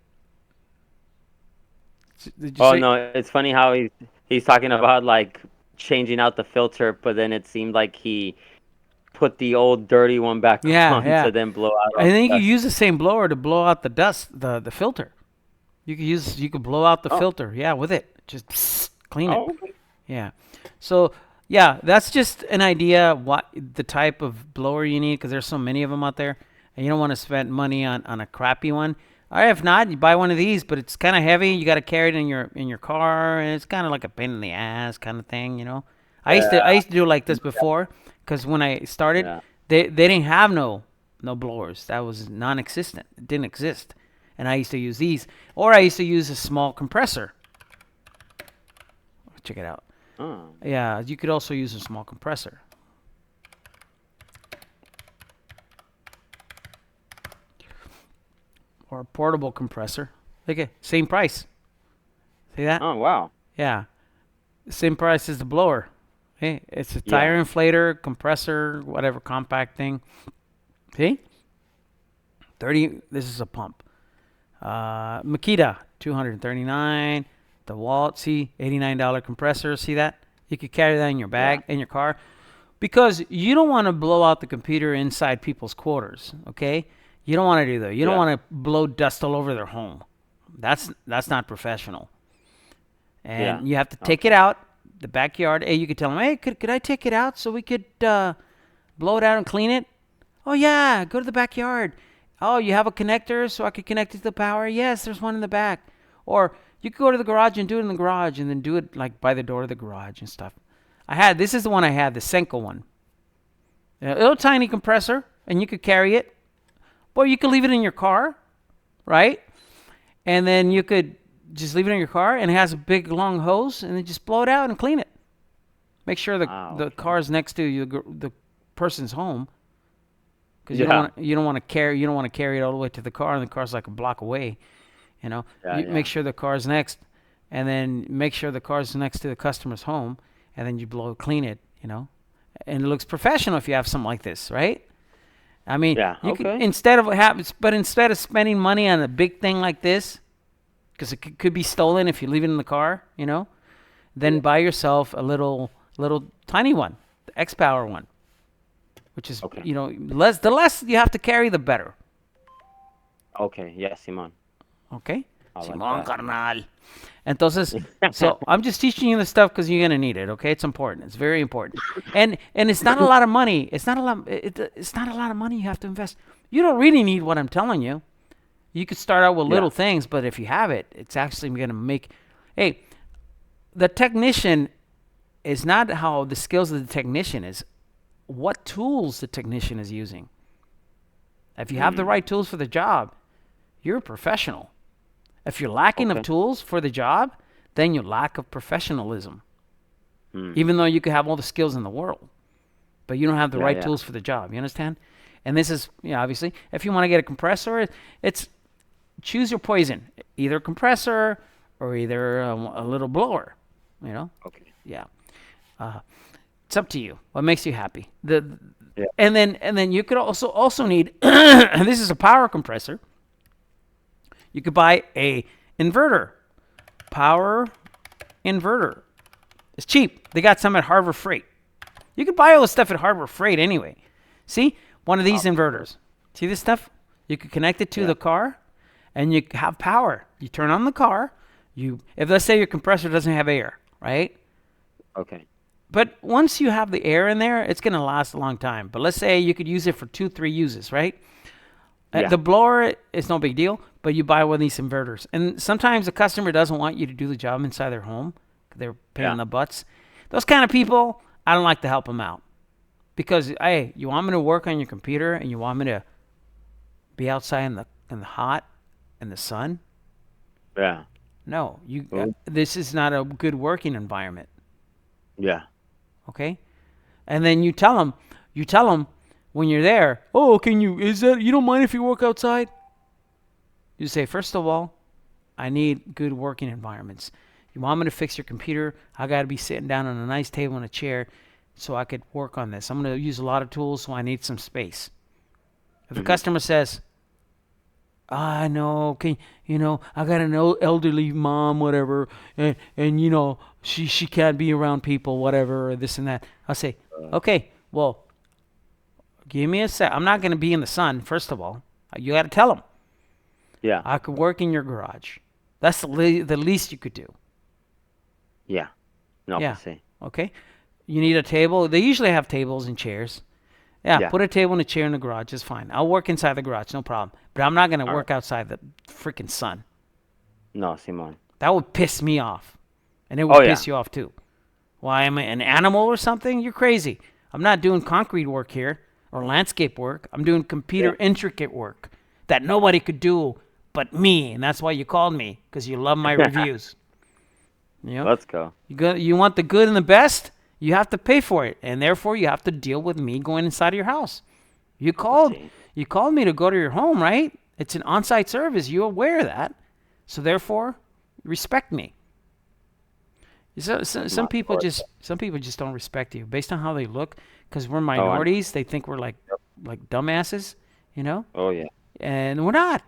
Did you Oh say? no, it's funny how he's talking about like changing out the filter, but then it seemed like he put the old dirty one back Yeah, on yeah. to then blow out I all the think you dust. use the same blower to blow out the dust, the filter. You could blow out the Oh. filter, yeah, with it. Just clean it. Oh, okay. Yeah. So yeah, that's just an idea what the type of blower you need because there's so many of them out there, and you don't want to spend money on a crappy one. Or if not, you buy one of these, but it's kind of heavy. You got to carry it in your car, and it's kind of like a pain in the ass kind of thing, you know. I Yeah. used to do like this before because when I started, Yeah. they didn't have no blowers. That was non-existent. It didn't exist, and I used to use these, or I used to use a small compressor. Check it out. Oh. Yeah, you could also use a small compressor. Or a portable compressor. Look at same price. See that? Oh wow. Yeah. Same price as the blower. Hey, it's a Yeah. tire inflator, compressor, whatever compact thing. See? 30 this is a pump. Makita, $239. DeWalt, see, $89 compressor. See that? You could carry that in your bag, in your car, because you don't want to blow out the computer inside people's quarters. Okay, you don't want to do that. You don't want to blow dust all over their home. That's not professional. And you have to take it out the backyard. Hey, you could tell them, hey, could I take it out so we could blow it out and clean it? Oh yeah, go to the backyard. Oh, you have a connector so I could connect it to the power? Yes, there's one in the back. Or you could go to the garage and do it in the garage, and then do it like by the door of the garage and stuff. This is the one I had, the Senko one. A little tiny compressor, and you could carry it. Or you could leave it in your car, right? And then you could just leave it in your car, and it has a big long hose, and then just blow it out and clean it. Make sure the car's next to you, the person's home, because you don't want to carry it all the way to the car, and the car's like a block away. Make sure the car's next, and then make sure the car's next to the customer's home, and then you clean it. And it looks professional if you have something like this, right? I mean, could, instead of spending money on a big thing like this, because it could be stolen if you leave it in the car, then buy yourself a little tiny one, the X-Power one, which is the less you have to carry, the better. Okay, yeah, Simon. Okay, Simon carnal. Entonces, so I'm just teaching you this stuff because you're gonna need it. Okay, it's important. It's very important, and it's not a lot of money. It's not a lot. It's not a lot of money you have to invest. You don't really need what I'm telling you. You could start out with little things, but if you have it, it's actually gonna make. Hey, the technician is not how the skills of the technician is. What tools the technician is using. If you have the right tools for the job, you're a professional. If you're lacking of tools for the job, then you lack of professionalism. Even though you could have all the skills in the world, but you don't have the right tools for the job. You understand? And this is, obviously, if you want to get a compressor, it's choose your poison. Either a compressor or either a little blower. Okay. Yeah. It's up to you. What makes you happy? And then you could also need, and this is a power compressor. You could buy a inverter, power inverter. It's cheap. They got some at Harbor Freight. You could buy all this stuff at Harbor Freight anyway. See, one of these inverters. See this stuff? You could connect it to the car, and you have power. You turn on the car. If let's say your compressor doesn't have air, right? Okay. But once you have the air in there, it's going to last a long time. But let's say you could use it for 2-3 uses, right? The blower is no big deal, but you buy one of these inverters. And sometimes the customer doesn't want you to do the job inside their home. They're paying in the butts. Those kind of people, I don't like to help them out. Because, hey, you want me to work on your computer and you want me to be outside in the hot in the sun? Yeah. No, this is not a good working environment. Yeah. Okay? And then you tell them when you're there, oh, you don't mind if you work outside? You say, first of all, I need good working environments. You want me to fix your computer? I got to be sitting down on a nice table and a chair so I could work on this. I'm going to use a lot of tools, so I need some space. If the customer says, I know, I got an elderly mom, whatever, and she can't be around people, whatever, or this and that. I'll say, okay, well, give me a sec. I'm not going to be in the sun, first of all. You got to tell them. Yeah. I could work in your garage. That's the least you could do. Yeah. No, yeah. See. Okay. You need a table. They usually have tables and chairs. Yeah, put a table and a chair in the garage. It's fine. I'll work inside the garage, no problem. But I'm not going to work outside the freaking sun. No, Simon. That would piss me off. And it would piss you off, too. Why, am I an animal or something? You're crazy. I'm not doing concrete work here or landscape work. I'm doing computer intricate work that nobody could do but me. And that's why you called me, because you love my reviews. Let's go. You want the good and the best? You have to pay for it, and therefore you have to deal with me going inside of your house. You called me to go to your home, right? It's an on-site service. You're aware of that. So therefore, respect me. Some people just don't respect you based on how they look, because we're minorities. They think we're like dumbasses, Oh yeah. And we're not.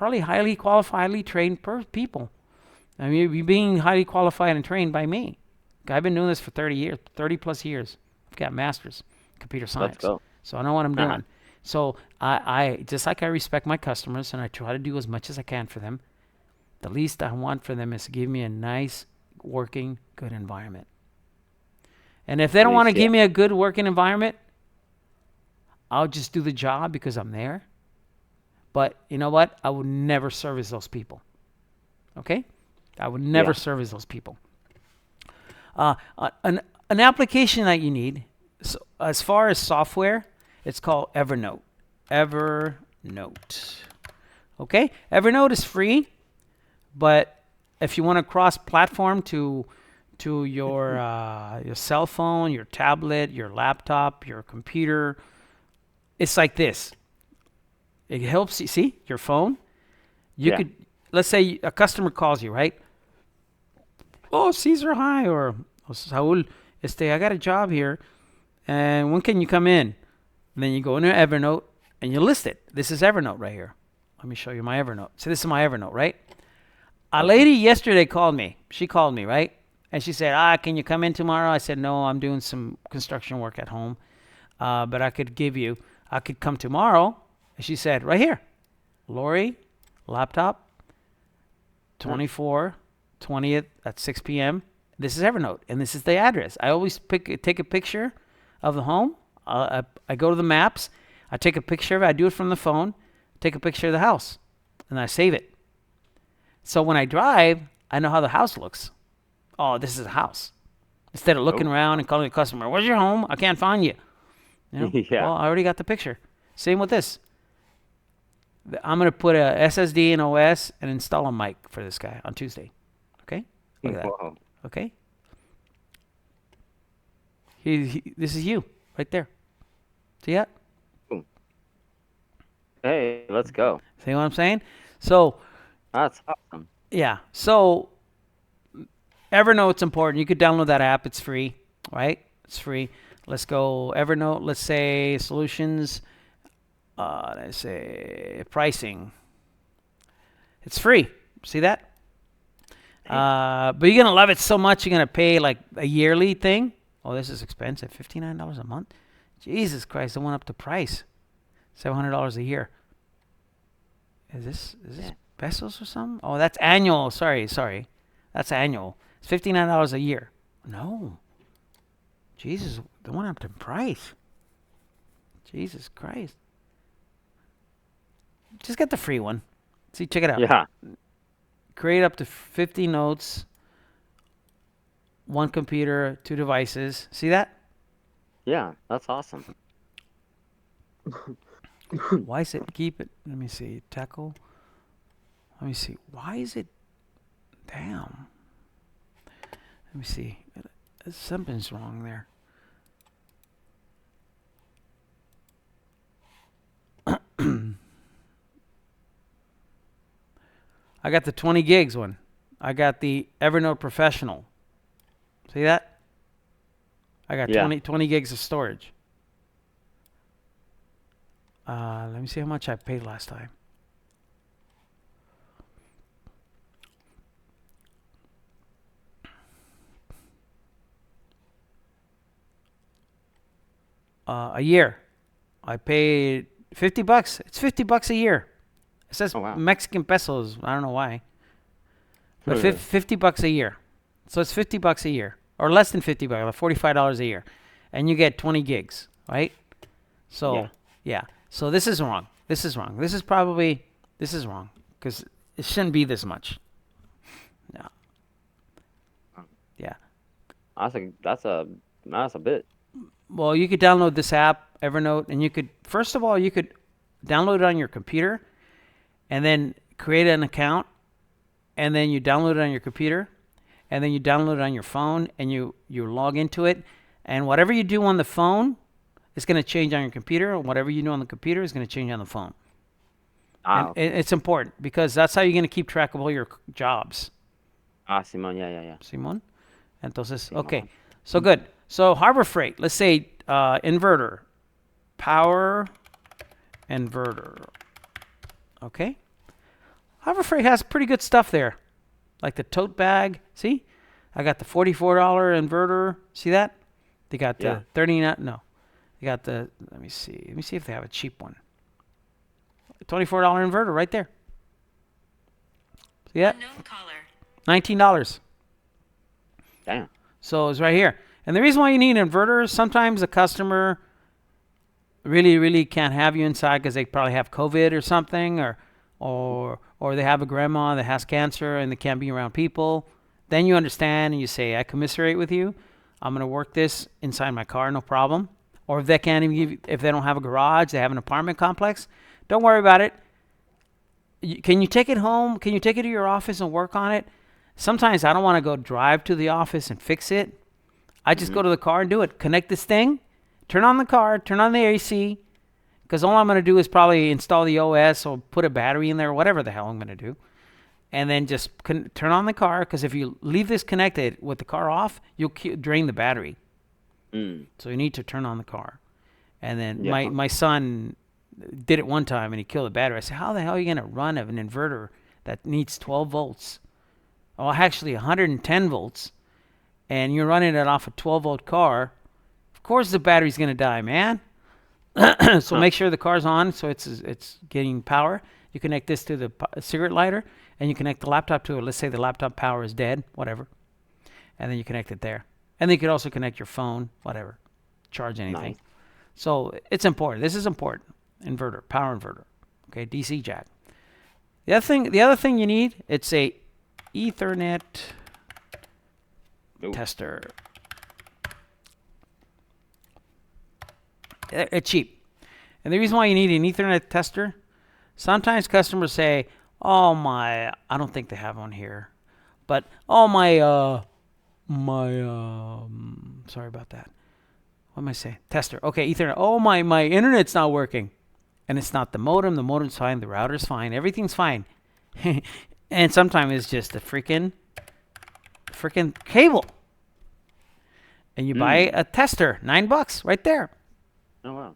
probably highly qualified, highly trained people. I mean, you're being highly qualified and trained by me. I've been doing this for 30 years, 30 plus years. I've got masters in computer Let's science. go. So I know what I'm Uh-huh. doing. So I just like I respect my customers and I try to do as much as I can for them. The least I want for them is to give me a nice, working, good environment. And if they don't want to Yeah. give me a good working environment, I'll just do the job because I'm there. But you know what? I would never service those people. Okay? I would never Yeah. service those people. An application that you need, so as far as software, it's called Evernote. Evernote. Okay? Evernote is free, but if you want to cross-platform to your cell phone, your tablet, your laptop, your computer, it's like this. It helps you see your phone. You Yeah. could, let's say a customer calls you, right? Oh, Caesar, hi, or oh, Saul, I got a job here, and when can you come in? And then you go into Evernote and you list it. This is Evernote right here. Let me show you my Evernote. So this is my Evernote, right? A lady yesterday called me. She called me, right? And she said, can you come in tomorrow? I said, no, I'm doing some construction work at home, but I could come tomorrow. And she said, right here, Lori, laptop, 24, 20th at 6 p.m. This is Evernote, and this is the address. I always take a picture of the home. I go to the maps. I take a picture of it. I do it from the phone. Take a picture of the house, and I save it. So when I drive, I know how the house looks. Oh, this is a house. Instead of looking around and calling the customer, where's your home? I can't find you. Yeah. Well, I already got the picture. Same with this. I'm going to put a SSD and OS and install a mic for this guy on Tuesday. Okay? Look at that. Whoa. Okay? This is you right there. See that? Hey, let's go. See what I'm saying? So, That's awesome. yeah. So, Evernote's important. You could download that app. It's free, right? It's free. Let's go Evernote. Let's say solutions. Let's say pricing. It's free. See that? But you're going to love it so much, you're going to pay like a yearly thing. Oh, this is expensive. $59 a month? Jesus Christ, I went up the price. $700 a year. Is this pesos or something? Oh, that's annual. Sorry. That's annual. It's $59 a year. No. Jesus, they went up the price. Jesus Christ. Just get the free one. See, check it out. Yeah. Create up to 50 notes, one computer, 2 devices. See that? Yeah, that's awesome. Why is it keep it? Let me see. Tackle. Let me see. Why is it? Damn. Let me see. Something's wrong there. I got the 20 gigs one. I got the Evernote Professional. See that? I got Yeah. 20 gigs of storage. Let me see how much I paid last time. A year. I paid $50. It's $50 a year. It says Oh, wow. Mexican pesos. I don't know why. But Okay. $50 a year. So it's $50 a year. Or less than $50, like $45 a year. And you get 20 gigs, right? So, yeah. So this is wrong. This is wrong. This is wrong. Because it shouldn't be this much. No. Yeah. That's a bit. Well, you could download this app, Evernote, and you could download it on your computer and then create an account, and then you download it on your computer, and then you download it on your phone, and you log into it, and whatever you do on the phone is going to change on your computer, and whatever you do on the computer is going to change on the phone. And it's important because that's how you're going to keep track of all your jobs. Simon, yeah. Simon? Entonces, Simon. okay. So good. So Harbor Freight, let's say inverter, power inverter. Okay? Harbor Freight has pretty good stuff there, like the tote bag. See, I got the $44 inverter. See that? They got the Yeah. 39. No, they got the. Let me see. Let me see if they have a cheap one. $24 inverter right there. See that? Unknown caller. $19. Damn. So it's right here. And the reason why you need an inverter is sometimes a customer really, really can't have you inside because they probably have COVID or something, or they have a grandma that has cancer and they can't be around people. Then you understand and you say, I commiserate with you. I'm gonna work this inside my car, no problem. Or if they can't even give, if they don't have a garage, they have an apartment complex. Don't worry about it. Can you take it home? Can you take it to your office and work on it? Sometimes I don't want to go drive to the office and fix it. I just go to the car and do it. Connect this thing, turn on the car, turn on the AC, because all I'm going to do is probably install the OS or put a battery in there, whatever the hell I'm going to do. And then just turn on the car, because if you leave this connected with the car off, you'll drain the battery. So you need to turn on the car. And then my son did it one time and he killed the battery. I said, how the hell are you going to run an inverter that needs 12 volts? Oh, actually 110 volts. And you're running it off a 12-volt car. Of course the battery's going to die, man. So make sure the car's on so it's getting power. You connect this to the cigarette lighter and you connect the laptop to it. Let's say the laptop power is dead, whatever. And then you connect it there. And then you could also connect your phone, whatever. Charge anything. Nice. So it's important. This is important. Inverter, power inverter. Okay, DC jack. The other thing you need, it's a Ethernet tester. It's cheap. And the reason why you need an Ethernet tester, sometimes customers say, oh my, I don't think they have one here, but oh sorry about that. What am I saying? Tester. Okay, Ethernet. Oh my internet's not working. And it's not the modem. The modem's fine. The router's fine. Everything's fine. And sometimes it's just the freaking cable. And you buy a tester, $9 right there. Oh wow.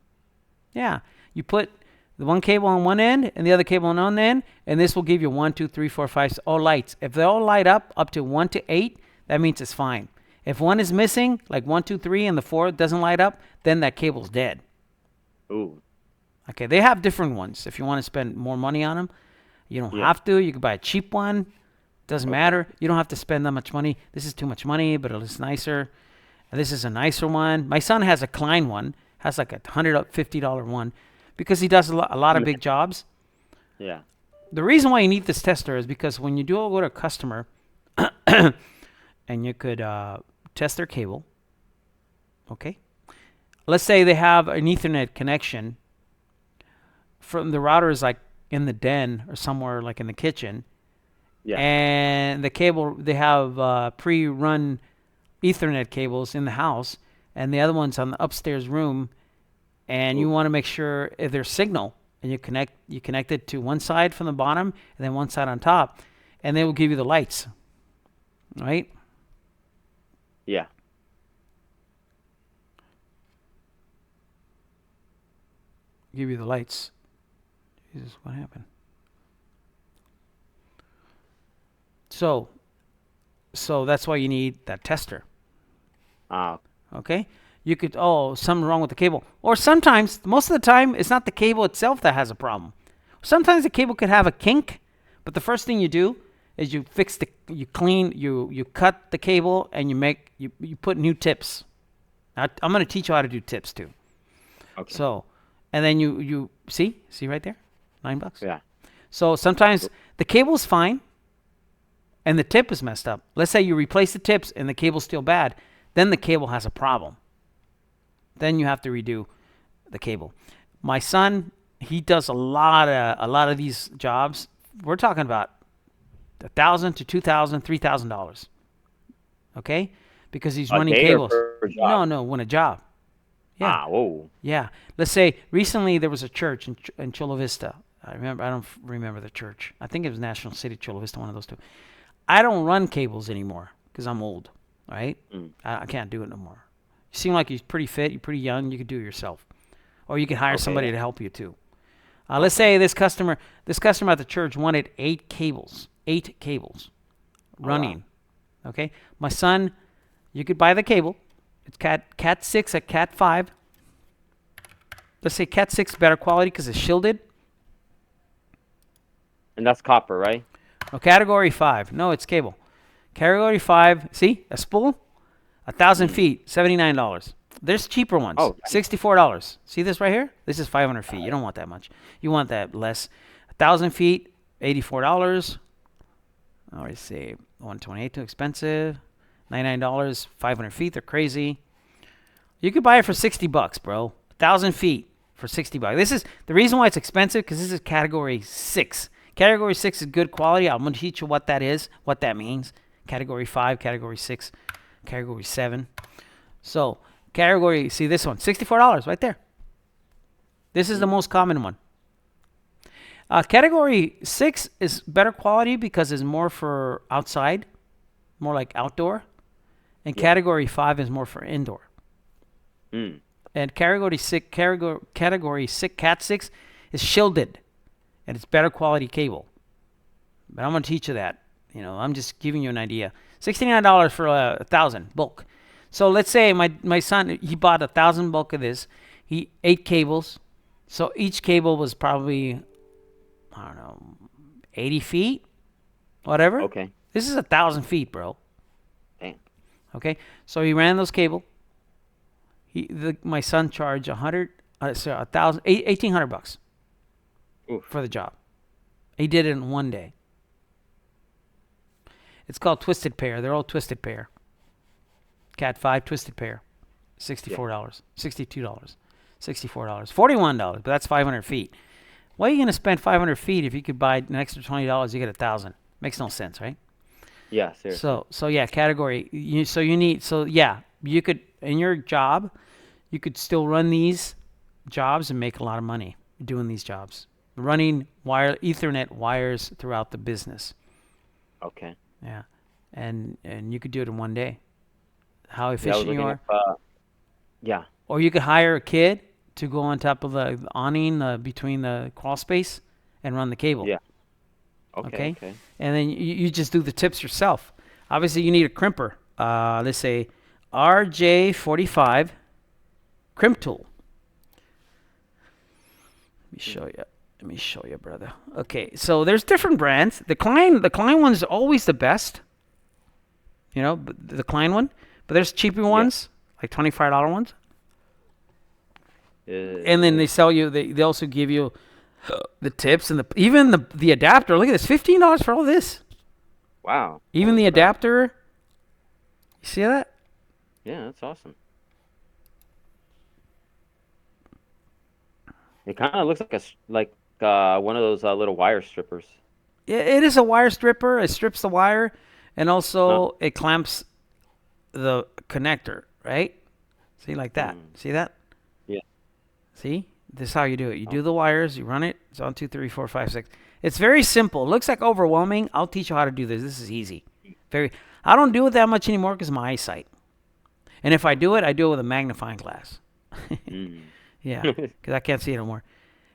Yeah. You put the one cable on one end and the other cable on one end, and this will give you 1, 2, 3, 4, 5, all lights. If they all light up to 1 to 8, that means it's fine. If one is missing, like 1, 2, 3, and the 4 doesn't light up, then that cable's dead. Ooh. Okay, they have different ones. If you want to spend more money on them, you don't have to. You can buy a cheap one. Doesn't matter. You don't have to spend that much money. This is too much money, but it's nicer. And this is a nicer one. My son has a Klein one. Has like a $150 one because he does a lot of big jobs. Yeah. The reason why you need this tester is because when you do go to a customer and you could test their cable, okay? Let's say they have an Ethernet connection from the router is like in the den or somewhere like in the kitchen. Yeah. And the cable, they have pre-run Ethernet cables in the house and the other one's on the upstairs room, and you want to make sure if there's signal, and you connect it to one side from the bottom and then one side on top, and they will give you the lights, right? Yeah. Give you the lights. Jesus, what happened? So that's why you need that tester. Okay? You could, something wrong with the cable. Or sometimes, most of the time, it's not the cable itself that has a problem. Sometimes the cable could have a kink, but the first thing you do is you cut the cable and you put new tips. Now, I'm going to teach you how to do tips too. Okay. So, and then you see right there? $9. Yeah. So sometimes the cable's fine and the tip is messed up. Let's say you replace the tips and the cable's still bad. Then the cable has a problem. Then you have to redo the cable. My son, he does a lot of these jobs. We're talking about $1,000 to $2,000, $3,000. Okay, because he's running cables. No, when a job. Yeah. Whoa. Yeah. Let's say recently there was a church in Chula Vista. I don't remember the church. I think it was National City, Chula Vista, one of those two. I don't run cables anymore because I'm old, right? I can't do it no more. You seem like you're pretty fit. You're pretty young. You could do it yourself. Or you could hire somebody to help you too. Let's say this customer at the church wanted 8 cables running. Okay, my son, you could buy the cable. It's Cat 6 at Cat 5. Let's say Cat 6 better quality because it's shielded. And that's copper, right? Oh, Category 5. No, it's cable. Category 5. See a spool, 1,000 feet, $79. There's cheaper ones. Oh, $64. See this right here? This is 500 feet. You don't want that much. You want that less. 1,000 feet, $84. I already say 128 too expensive. $99. 500 feet. They're crazy. You could buy it for $60, bro. 1,000 feet for $60. This is the reason why it's expensive because this is Category 6. Category 6 is good quality. I'm going to teach you what that is, what that means. Category 5, Category 6, Category 7. So, Category, see this one, $64 right there. This is the most common one. Category 6 is better quality because it's more for outside, more like outdoor. And Category 5 is more for indoor. And Category 6, Cat 6 is shielded. And it's better quality cable. But I'm going to teach you that. I'm just giving you an idea. $69 for 1,000 bulk. So let's say my son, he bought 1,000 bulk of this. 8 cables. So each cable was probably, 80 feet, whatever. Okay. This is 1,000 feet, bro. Damn. Okay. So he ran those cable. My son charged $1,800 for the job. He did it in one day. It's called twisted pair. They're all twisted pair. Cat 5 twisted pair. $64. $62. $64. $41. But that's 500 feet. Why are you going to spend 500 feet if you could buy an extra $20? You get 1,000. Makes no sense, right? Yeah, seriously. So yeah, category. You could in your job, you could still run these jobs and make a lot of money doing these jobs. Running Ethernet wires throughout the business. Okay. Yeah, and you could do it in one day. How efficient you are. Yeah. Or you could hire a kid to go on top of the awning between the crawl space and run the cable. Yeah. Okay. And then you just do the tips yourself. Obviously, you need a crimper. Let's say RJ45 crimp tool. Let me show you, brother. Okay, so there's different brands. The Klein one is always the best. The Klein one. But there's cheaper ones, like $25 ones. And then they sell you. They also give you the tips and even the adapter. Look at this, $15 for all this. Wow. Even the adapter. You see that? Yeah, that's awesome. It kind of looks like one of those little wire strippers. It is a wire stripper. It strips the wire, and also it clamps the connector, right? See, like that. See that? Yeah. See? This is how you do it. You do the wires. You run it. It's 1, 2, 3, 4, 5, 6. It's very simple. It looks like overwhelming. I'll teach you how to do this. This is easy. I don't do it that much anymore because of my eyesight. And if I do it with a magnifying glass. Yeah, because I can't see it anymore.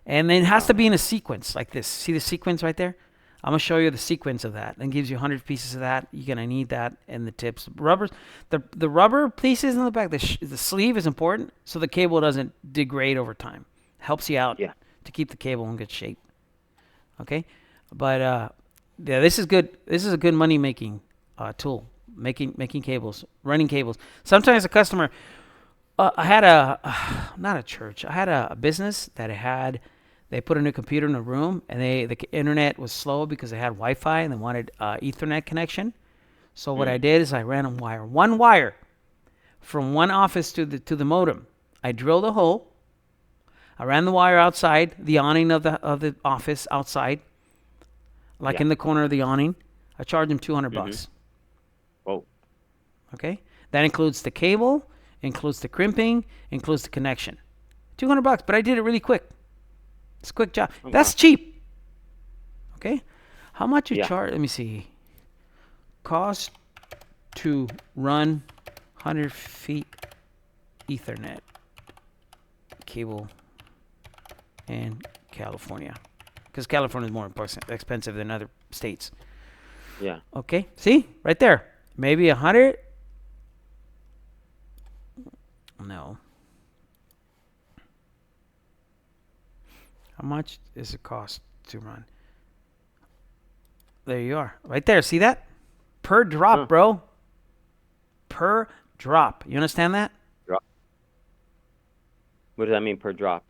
And then it has to be in a sequence like this. See the sequence right there? I'm going to show you the sequence of that. And gives you 100 pieces of that. You're going to need that and the tips. The rubber pieces in the back, the sleeve is important so the cable doesn't degrade over time. Helps you out to keep the cable in good shape. Okay? But this is good. This is a good money-making tool. Making cables, running cables. Sometimes a customer... I had not a church. I had a business that they put a new computer in a room, and the internet was slow because they had Wi-Fi and they wanted Ethernet connection. So what I did is I ran one wire from one office to the modem. I drilled a hole. I ran the wire outside the awning of the office outside, in the corner of the awning. I charged them $200. Whoa. Okay, that includes the cable. Includes the crimping, includes the connection. $200, but I did it really quick. It's a quick job. That's cheap. Okay? How much you charge? Let me see. Cost to run 100 feet Ethernet cable and California, because California is more expensive than other states. Yeah. Okay, see right there, maybe 100. No. How much does it cost to run? There you are, right there. See that? Per drop, Huh. bro. Per drop. You understand that? Drop. What does that mean per drop?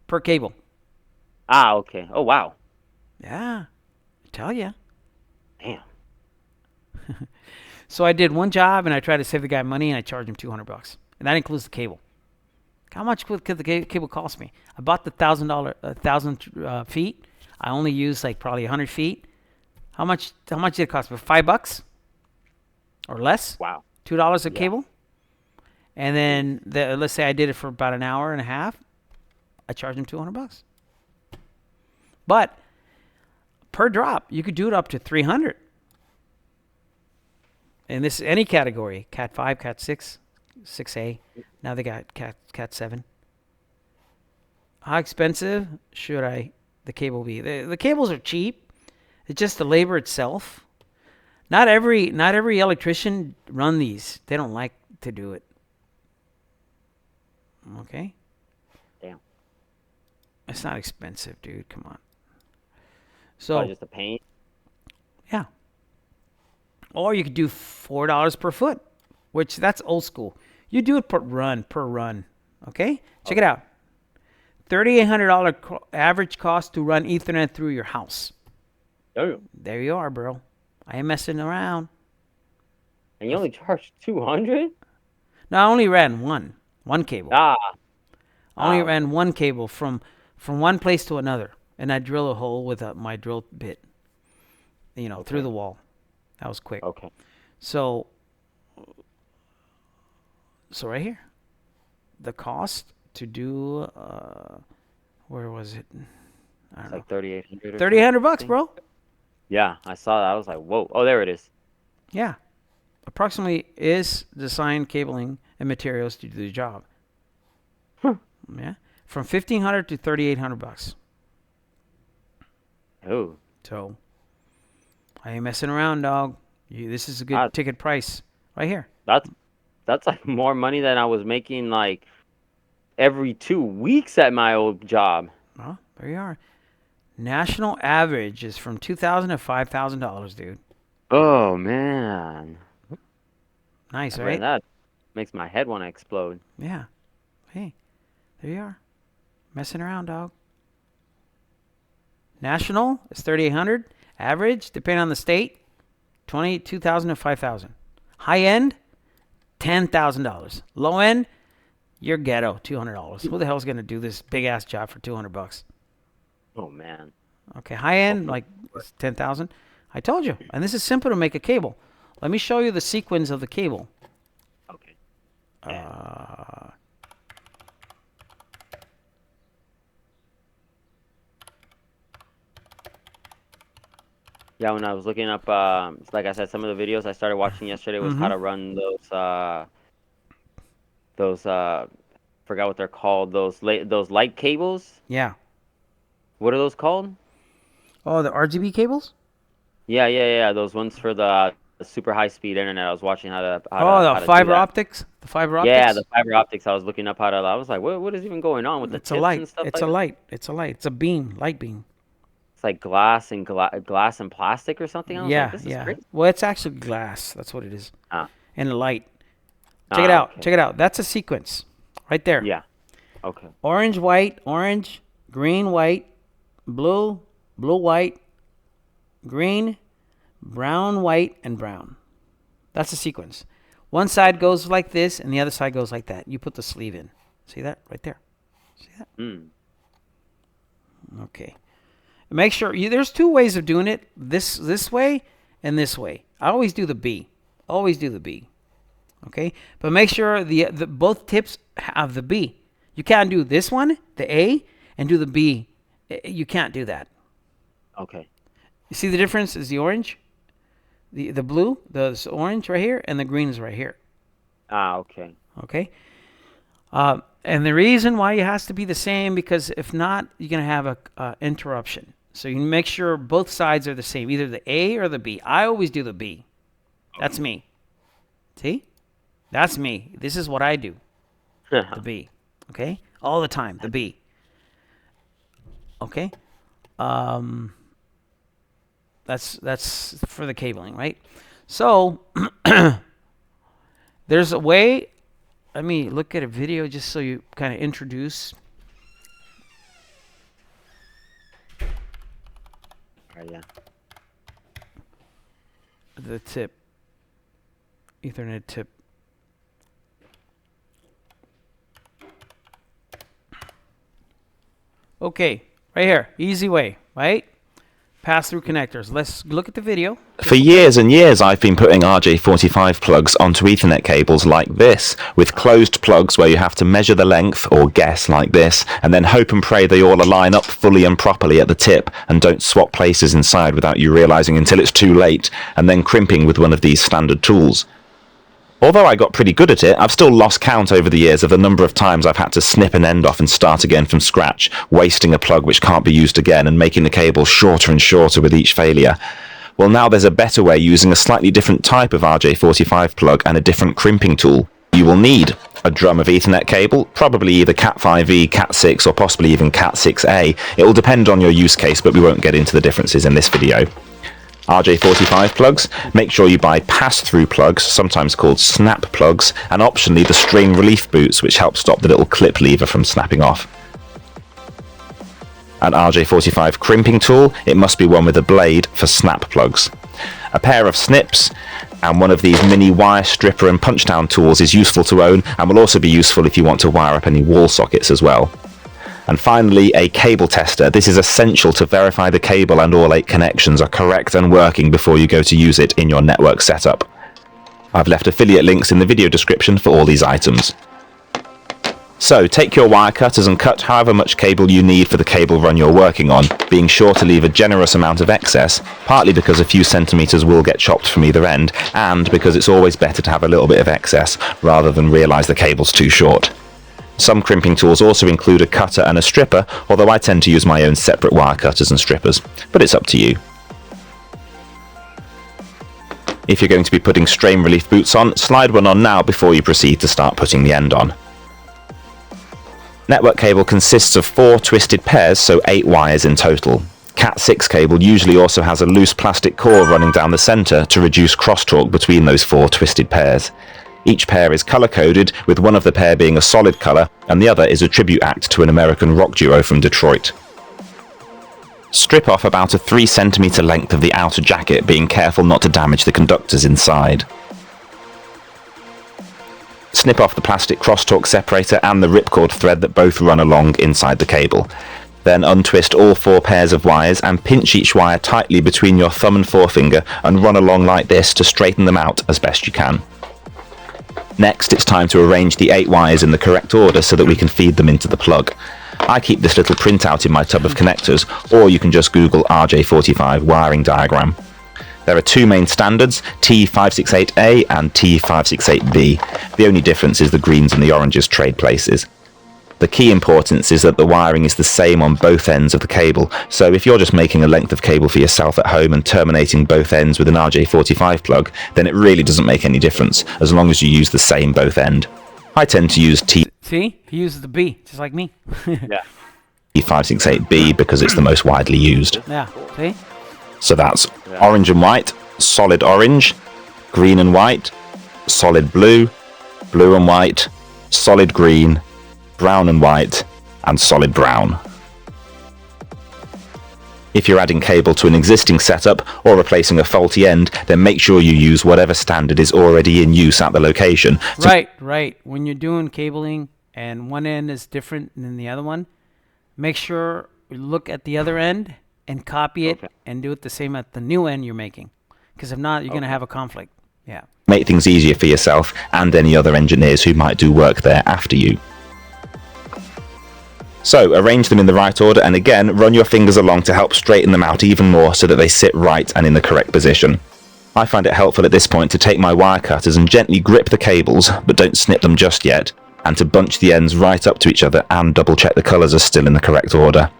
Per cable. Ah, okay. Oh, wow. Yeah, I tell you. Damn. So I did one job and I tried to save the guy money and I charged him $200, and that includes the cable. How much could the cable cost me? I bought the $1,000 feet. I only used like probably 100 feet. How much did it cost me? $5 or less? Wow. $2 a Yeah. cable. And then let's say I did it for about an hour and a half. I charged him $200. But per drop, you could do it up to 300. And this any category, Cat 5, Cat 6, 6A. Now they got Cat 7. How expensive should the cable be? The cables are cheap. It's just the labor itself. Not every electrician run these. They don't like to do it. Okay? Damn. It's not expensive, dude. Come on. Probably So, just a paint. yeah. Or you could do $4 per foot, which that's old school. You do it per run. Okay? Check it out. $3,800 average cost to run Ethernet through your house. Oh. There you are, bro. I ain't messing around. And you only charge 200? No, I only ran one cable. Ah. I only Ah, ran one cable from one place to another, and I drill a hole with my drill bit. Through the wall. That was quick. okay. So right here, the cost to do where was it? I It's don't know. like 3,800 or $3,800, something. bro. Yeah, I saw that. I was like, whoa. Oh, there it is. Yeah, approximately is design cabling and materials to do the job. Huh. Yeah, from $1,500 to $3,800. Oh. So I ain't messing around, dog. This is a good ticket price right here. That's like more money than I was making like every 2 weeks at my old job. Well, there you are. National average is from $2,000 to $5,000, dude. Oh man. Nice, Man, right? that makes my head want to explode. Yeah. Hey, there you are. Messing around, dog. National is 3,800. Average, depending on the state, 22,000 to 5,000. High end, $10,000. Low end, you're ghetto, $200. Who the hell's gonna do this big ass job for $200? Oh man. Okay, high end, like it's 10,000. I told you, and this is simple to make a cable. Let me show you the sequence of the cable. Okay. Yeah, when I was looking up, like I said, some of the videos I started watching yesterday was how to run forgot what they're called, those light cables. Yeah. What are those called? Oh, the RGB cables? Yeah. Those ones for the super high speed internet. I was watching how to The do fiber that. optics? The fiber optics? Yeah, the fiber optics. I was looking up how to. I was like, what is even going on with the It's a tips light. and stuff It's like a that? light. It's a light. It's a beam, light beam. It's like glass and plastic or something. I was like, Yeah, this is yeah. crazy. Well, it's actually glass. That's what it is. Ah, And a light. Check it out. okay. Check it out. That's a sequence. Right there. Yeah. Okay. Orange, white, orange, green, white, blue, blue, white, green, brown, white, and brown. That's a sequence. One side goes like this, and the other side goes like that. You put the sleeve in. See that? Right there. See that? Mm. Okay. Make sure there's two ways of doing it. This way and this way. I always do the B. Always do the B. Okay? But make sure the both tips have the B. You can't do this one, the A, and do the B. You can't do that. Okay. You see the difference is the orange? The blue, the orange right here, and the green is right here. Ah, okay. Okay? And the reason why it has to be the same, because if not, you're going to have a interruption. So you make sure both sides are the same, either the A or the B. I always do the B. That's me. See? That's me. This is what I do. The B. Okay? All the time, the B. Okay? That's for the cabling, right? So there's a way. Let me look at a video just so you kind of introduce. Yeah. The tip. Ethernet tip. Okay, right here. Easy way, right? Pass-through connectors. Let's look at the video. For years and years, I've been putting RJ45 plugs onto Ethernet cables like this, with closed plugs where you have to measure the length, or guess like this, and then hope and pray they all align up fully and properly at the tip and don't swap places inside without you realizing until it's too late, and then crimping with one of these standard tools. Although I got pretty good at it, I've still lost count over the years of the number of times I've had to snip an end off and start again from scratch, wasting a plug which can't be used again and making the cable shorter and shorter with each failure. Well, now there's a better way using a slightly different type of RJ45 plug and a different crimping tool. You will need a drum of Ethernet cable, probably either Cat5e, Cat6 or possibly even Cat6a. It will depend on your use case, but we won't get into the differences in this video. RJ45 plugs, make sure you buy pass-through plugs, sometimes called snap plugs, and optionally the strain relief boots, which help stop the little clip lever from snapping off. An RJ45 crimping tool, it must be one with a blade for snap plugs. A pair of snips and one of these mini wire stripper and punch-down tools is useful to own and will also be useful if you want to wire up any wall sockets as well. And finally, a cable tester. This is essential to verify the cable and all 8 connections are correct and working before you go to use it in your network setup. I've left affiliate links in the video description for all these items. So, take your wire cutters and cut however much cable you need for the cable run you're working on, being sure to leave a generous amount of excess, partly because a few centimeters will get chopped from either end, and because it's always better to have a little bit of excess, rather than realize the cable's too short. Some crimping tools also include a cutter and a stripper, although I tend to use my own separate wire cutters and strippers, but it's up to you. If you're going to be putting strain relief boots on, slide one on now before you proceed to start putting the end on. Network cable consists of 4 twisted pairs, so 8 wires in total. Cat6 cable usually also has a loose plastic core running down the centre to reduce crosstalk between those 4 twisted pairs. Each pair is colour-coded, with one of the pair being a solid colour, and the other is a tribute act to an American rock duo from Detroit. Strip off about a 3 cm length of the outer jacket, being careful not to damage the conductors inside. Snip off the plastic crosstalk separator and the ripcord thread that both run along inside the cable. Then untwist all 4 pairs of wires and pinch each wire tightly between your thumb and forefinger and run along like this to straighten them out as best you can. Next, it's time to arrange the 8 wires in the correct order so that we can feed them into the plug. I keep this little printout in my tub of connectors, or you can just Google RJ45 wiring diagram. There are 2 main standards, T568A and T568B. The only difference is the greens and the oranges trade places. The key importance is that the wiring is the same on both ends of the cable, so if you're just making a length of cable for yourself at home and terminating both ends with an RJ45 plug, then it really doesn't make any difference, as long as you use the same both end. I tend to use See? He uses the B, just like me. Yeah. T568B because it's the most widely used. Yeah, see? So that's orange and white, solid orange, green and white, solid blue, blue and white, solid green, brown and white, and solid brown. If you're adding cable to an existing setup or replacing a faulty end, then make sure you use whatever standard is already in use at the location. Right. When you're doing cabling and one end is different than the other one, make sure you look at the other end and copy it and do it the same at the new end you're making. Because if not, you're going to have a conflict. Yeah. Make things easier for yourself and any other engineers who might do work there after you. So, arrange them in the right order and again, run your fingers along to help straighten them out even more so that they sit right and in the correct position. I find it helpful at this point to take my wire cutters and gently grip the cables, but don't snip them just yet, and to bunch the ends right up to each other and double check the colours are still in the correct order.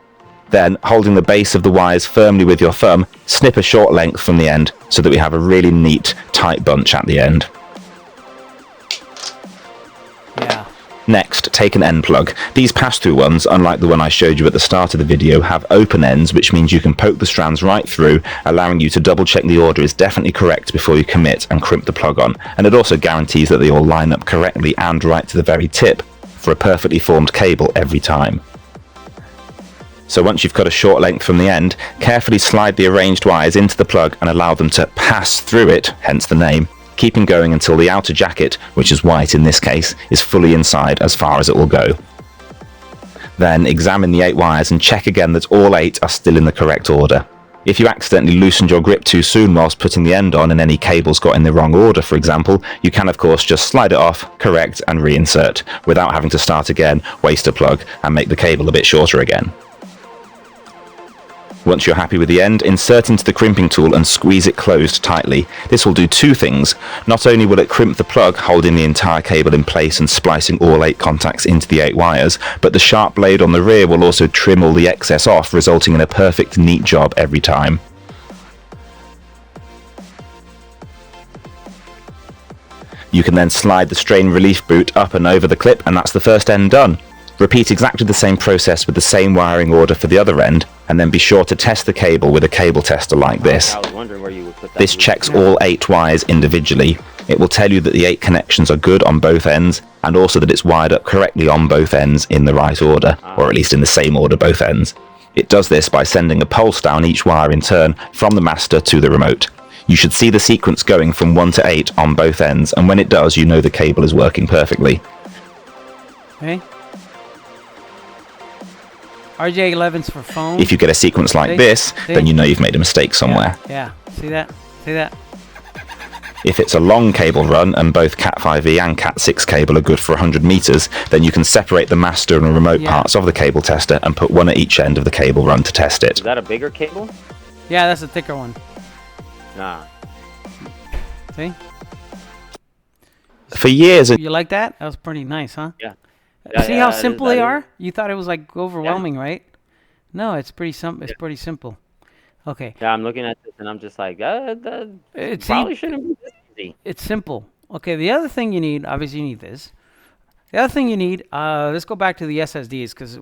Then, holding the base of the wires firmly with your thumb, snip a short length from the end so that we have a really neat, tight bunch at the end. Yeah. Next, take an end plug. These pass-through ones, unlike the one I showed you at the start of the video, have open ends, which means you can poke the strands right through, allowing you to double-check the order is definitely correct before you commit and crimp the plug on. And it also guarantees that they all line up correctly and right to the very tip for a perfectly formed cable every time. So once you've cut a short length from the end, carefully slide the arranged wires into the plug and allow them to pass through it, hence the name, keeping going until the outer jacket, which is white in this case, is fully inside as far as it will go. Then examine the 8 wires and check again that all 8 are still in the correct order. If you accidentally loosened your grip too soon whilst putting the end on and any cables got in the wrong order, for example, you can of course just slide it off, correct and reinsert, without having to start again, waste a plug and make the cable a bit shorter again. Once you're happy with the end, insert into the crimping tool and squeeze it closed tightly. This will do 2 things. Not only will it crimp the plug, holding the entire cable in place and splicing all 8 contacts into the 8 wires, but the sharp blade on the rear will also trim all the excess off, resulting in a perfect, neat job every time. You can then slide the strain relief boot up and over the clip, and that's the first end done. Repeat exactly the same process with the same wiring order for the other end, and then be sure to test the cable with a cable tester like this. I was wondering where you would put that. This checks all 8 wires individually. It will tell you that the 8 connections are good on both ends, and also that it's wired up correctly on both ends in the right order, or at least in the same order both ends. It does this by sending a pulse down each wire in turn from the master to the remote. You should see the sequence going from 1 to 8 on both ends, and when it does, you know the cable is working perfectly. Okay. RJ11's for phone. If you get a sequence like this, then you know you've made a mistake somewhere. Yeah. See that? See that? If it's a long cable run and both Cat5e and Cat6 cable are good for 100 meters, then you can separate the master and remote parts of the cable tester and put one at each end of the cable run to test it. Is that a bigger cable? Yeah, that's a thicker one. Nah. See? For years, You like that? That was pretty nice, huh? Yeah. See how simple they are? You thought it was like overwhelming, right? No, it's pretty pretty simple. Okay. Yeah, I'm looking at this and I'm just like, that It's probably shouldn't be this easy. It's simple. Okay, the other thing you need, obviously you need this. The other thing you need, let's go back to the SSDs because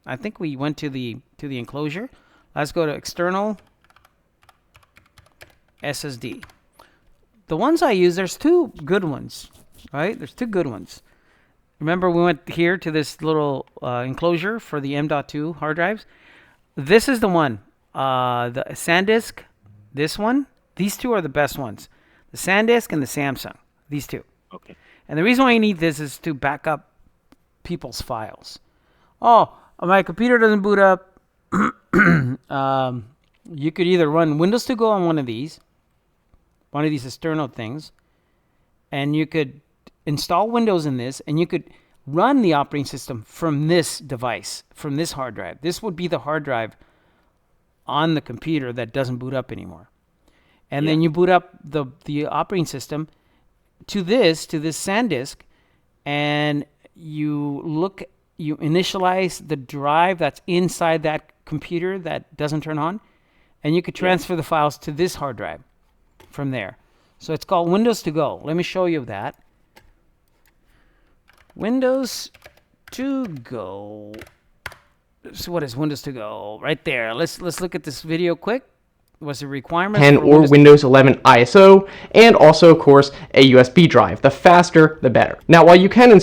I think we went to the enclosure. Let's go to external SSD. The ones I use, there's 2 good ones, right? There's 2 good ones. Remember we went here to this little enclosure for the M.2 hard drives? This is the one. The SanDisk, this one. These 2 are the best ones. The SanDisk and the Samsung. These 2. Okay. And the reason why you need this is to back up people's files. Oh, my computer doesn't boot up. You could either run Windows to Go on one of these external things, and you could install Windows in this, and you could run the operating system from this device, from this hard drive. This would be the hard drive on the computer that doesn't boot up anymore. And then you boot up the operating system to this SanDisk, and you initialize the drive that's inside that computer that doesn't turn on, and you could transfer the files to this hard drive from there. So it's called Windows to Go. Let me show you that. Windows to Go. So what is Windows to Go? Right there. Let's look at this video quick. What's the requirement? 10 or Windows 11 ISO, and also, of course, a USB drive. The faster, the better. Now, while you can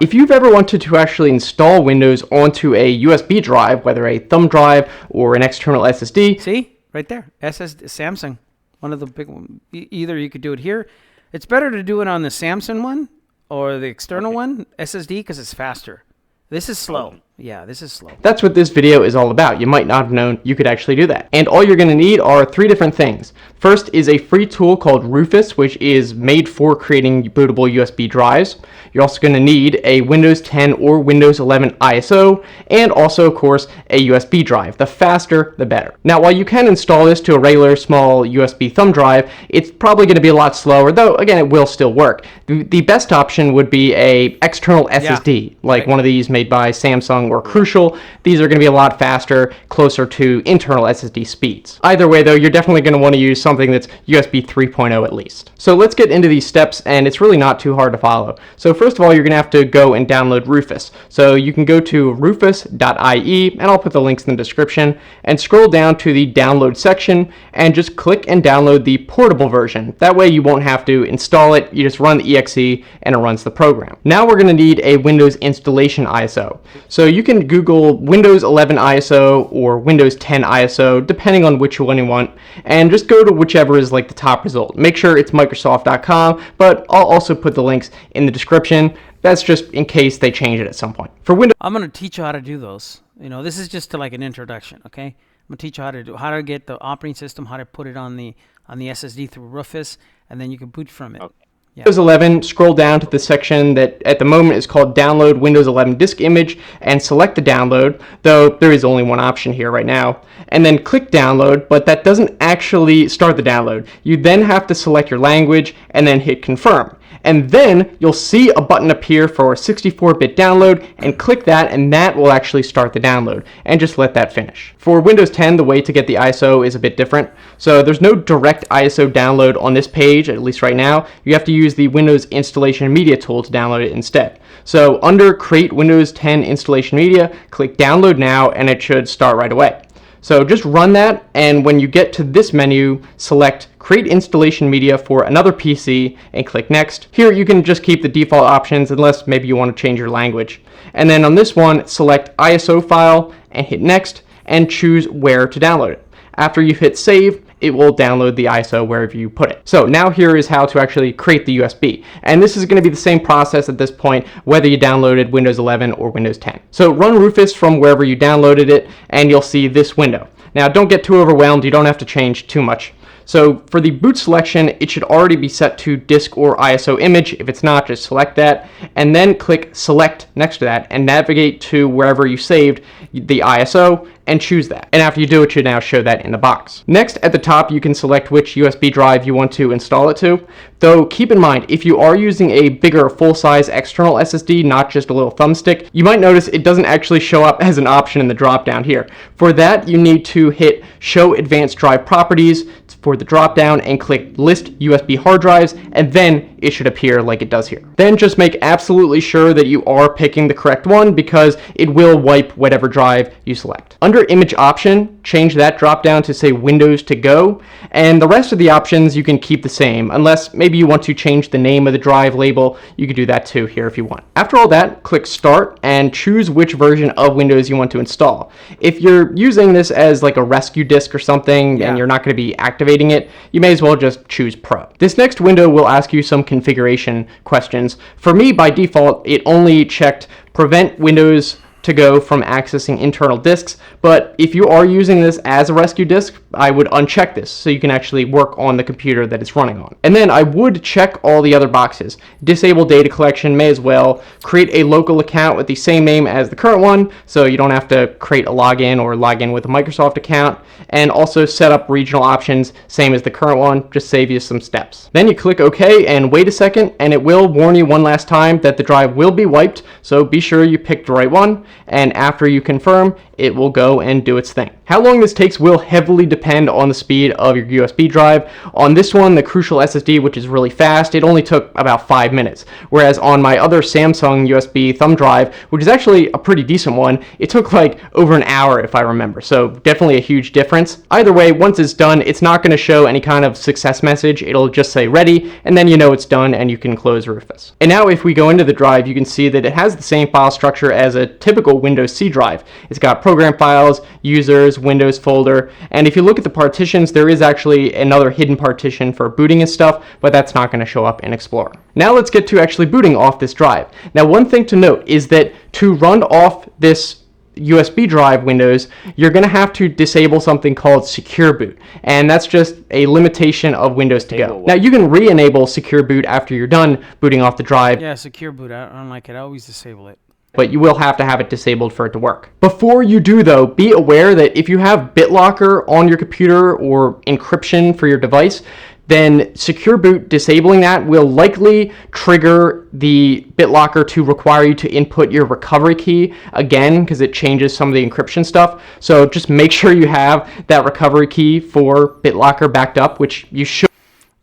if you've ever wanted to actually install Windows onto a USB drive, whether a thumb drive or an external SSD. See? Right there. Samsung. One of the big ones. Either you could do it here. It's better to do it on the Samsung one or the external one, SSD, because it's faster. This is slow. Yeah, this is slow. That's what this video is all about. You might not have known you could actually do that. And all you're going to need are 3 different things. First is a free tool called Rufus, which is made for creating bootable USB drives. You're also going to need a Windows 10 or Windows 11 ISO, and also, of course, a USB drive. The faster, the better. Now, while you can install this to a regular small USB thumb drive, it's probably going to be a lot slower, though, again, it will still work. The best option would be a external SSD, like one of these made by Samsung or Crucial. These are going to be a lot faster, closer to internal SSD speeds. Either way, though, you're definitely going to want to use something that's USB 3.0 at least. So let's get into these steps, and it's really not too hard to follow. So first of all, you're going to have to go and download Rufus. So you can go to rufus.ie, and I'll put the links in the description, and scroll down to the download section, and just click and download the portable version. That way you won't have to install it, you just run the exe, and it runs the program. Now we're going to need a Windows installation ISO. So you can Google Windows 11 ISO or Windows 10 ISO, depending on which one you want, and just go to whichever is like the top result. Make sure it's Microsoft.com, but I'll also put the links in the description. That's just in case they change it at some point. For Windows, I'm going to teach you how to do those. This is just like an introduction, okay? I'm going to teach you how to get the operating system, how to put it on the SSD through Rufus, and then you can boot from it. Okay. Yeah. Windows 11, scroll down to the section that at the moment is called Download Windows 11 Disk Image, and select the download, though there is only one option here right now. And then click Download, but that doesn't actually start the download. You then have to select your language and then hit Confirm. And then you'll see a button appear for 64-bit download, and click that, and that will actually start the download, and just let that finish. For Windows 10, the way to get the ISO is a bit different. So there's no direct ISO download on this page, at least right now. You have to use the Windows Installation Media tool to download it instead. So under Create Windows 10 Installation Media, click Download Now, and it should start right away. So just run that, and when you get to this menu, select Create Installation Media for another PC, and click Next. Here you can just keep the default options unless maybe you want to change your language. And then on this one, select ISO file, and hit Next, and choose where to download it. After you've hit Save, it will download the ISO wherever you put it. So now here is how to actually create the USB. And this is going to be the same process at this point, whether you downloaded Windows 11 or Windows 10. So run Rufus from wherever you downloaded it, and you'll see this window. Now don't get too overwhelmed, you don't have to change too much. So for the boot selection, it should already be set to disk or ISO image. If it's not, just select that, and then click Select next to that, and navigate to wherever you saved the ISO, and choose that. And after you do it, should now show that in the box. Next, at the top, you can select which USB drive you want to install it to. Though, keep in mind, if you are using a bigger full-size external SSD, not just a little thumbstick, you might notice it doesn't actually show up as an option in the drop-down here. For that, you need to hit Show Advanced Drive Properties for the drop-down and click List USB hard drives, and then it should appear like it does here. Then just make absolutely sure that you are picking the correct one, because it will wipe whatever drive you select. Under Image Option, change that drop-down to say Windows to Go, and the rest of the options you can keep the same, unless maybe you want to change the name of the drive label. You can do that too here if you want. After all that, click Start and choose which version of Windows you want to install. If you're using this as like a rescue disk or something, and you're not going to be activating it, you may as well just choose Pro. This next window will ask you some configuration questions. For me, by default, it only checked Prevent Windows to Go from accessing internal disks, but if you are using this as a rescue disk, I would uncheck this so you can actually work on the computer that it's running on. And then I would check all the other boxes. Disable data collection, may as well. Create a local account with the same name as the current one, so you don't have to create a login or log in with a Microsoft account. And also set up regional options, same as the current one, just save you some steps. Then you click OK and wait a second, and it will warn you one last time that the drive will be wiped, so be sure you pick the right one. And after you confirm, it will go and do its thing. How long this takes will heavily depend on the speed of your USB drive. On this one, the Crucial SSD, which is really fast, it only took about 5 minutes. Whereas on my other Samsung USB thumb drive, which is actually a pretty decent one, it took like over an hour if I remember. So definitely a huge difference. Either way, once it's done, it's not going to show any kind of success message. It'll just say ready, and then you know it's done and you can close Rufus. And now if we go into the drive, you can see that it has the same file structure as a typical Windows C drive. It's got program files, users, Windows folder, and if you look at the partitions, there is actually another hidden partition for booting and stuff, but that's not going to show up in Explorer. Now let's get to actually booting off this drive. Now one thing to note is that to run off this USB drive Windows, you're going to have to disable something called Secure Boot. And that's just a limitation of Windows to Go. Now, you can re-enable Secure Boot after you're done booting off the drive. Yeah, Secure Boot. I don't like it. I always disable it. But you will have to have it disabled for it to work. Before you do, though, be aware that if you have BitLocker on your computer or encryption for your device, then Secure Boot disabling that will likely trigger the BitLocker to require you to input your recovery key again, because it changes some of the encryption stuff. So just make sure you have that recovery key for BitLocker backed up, which you should.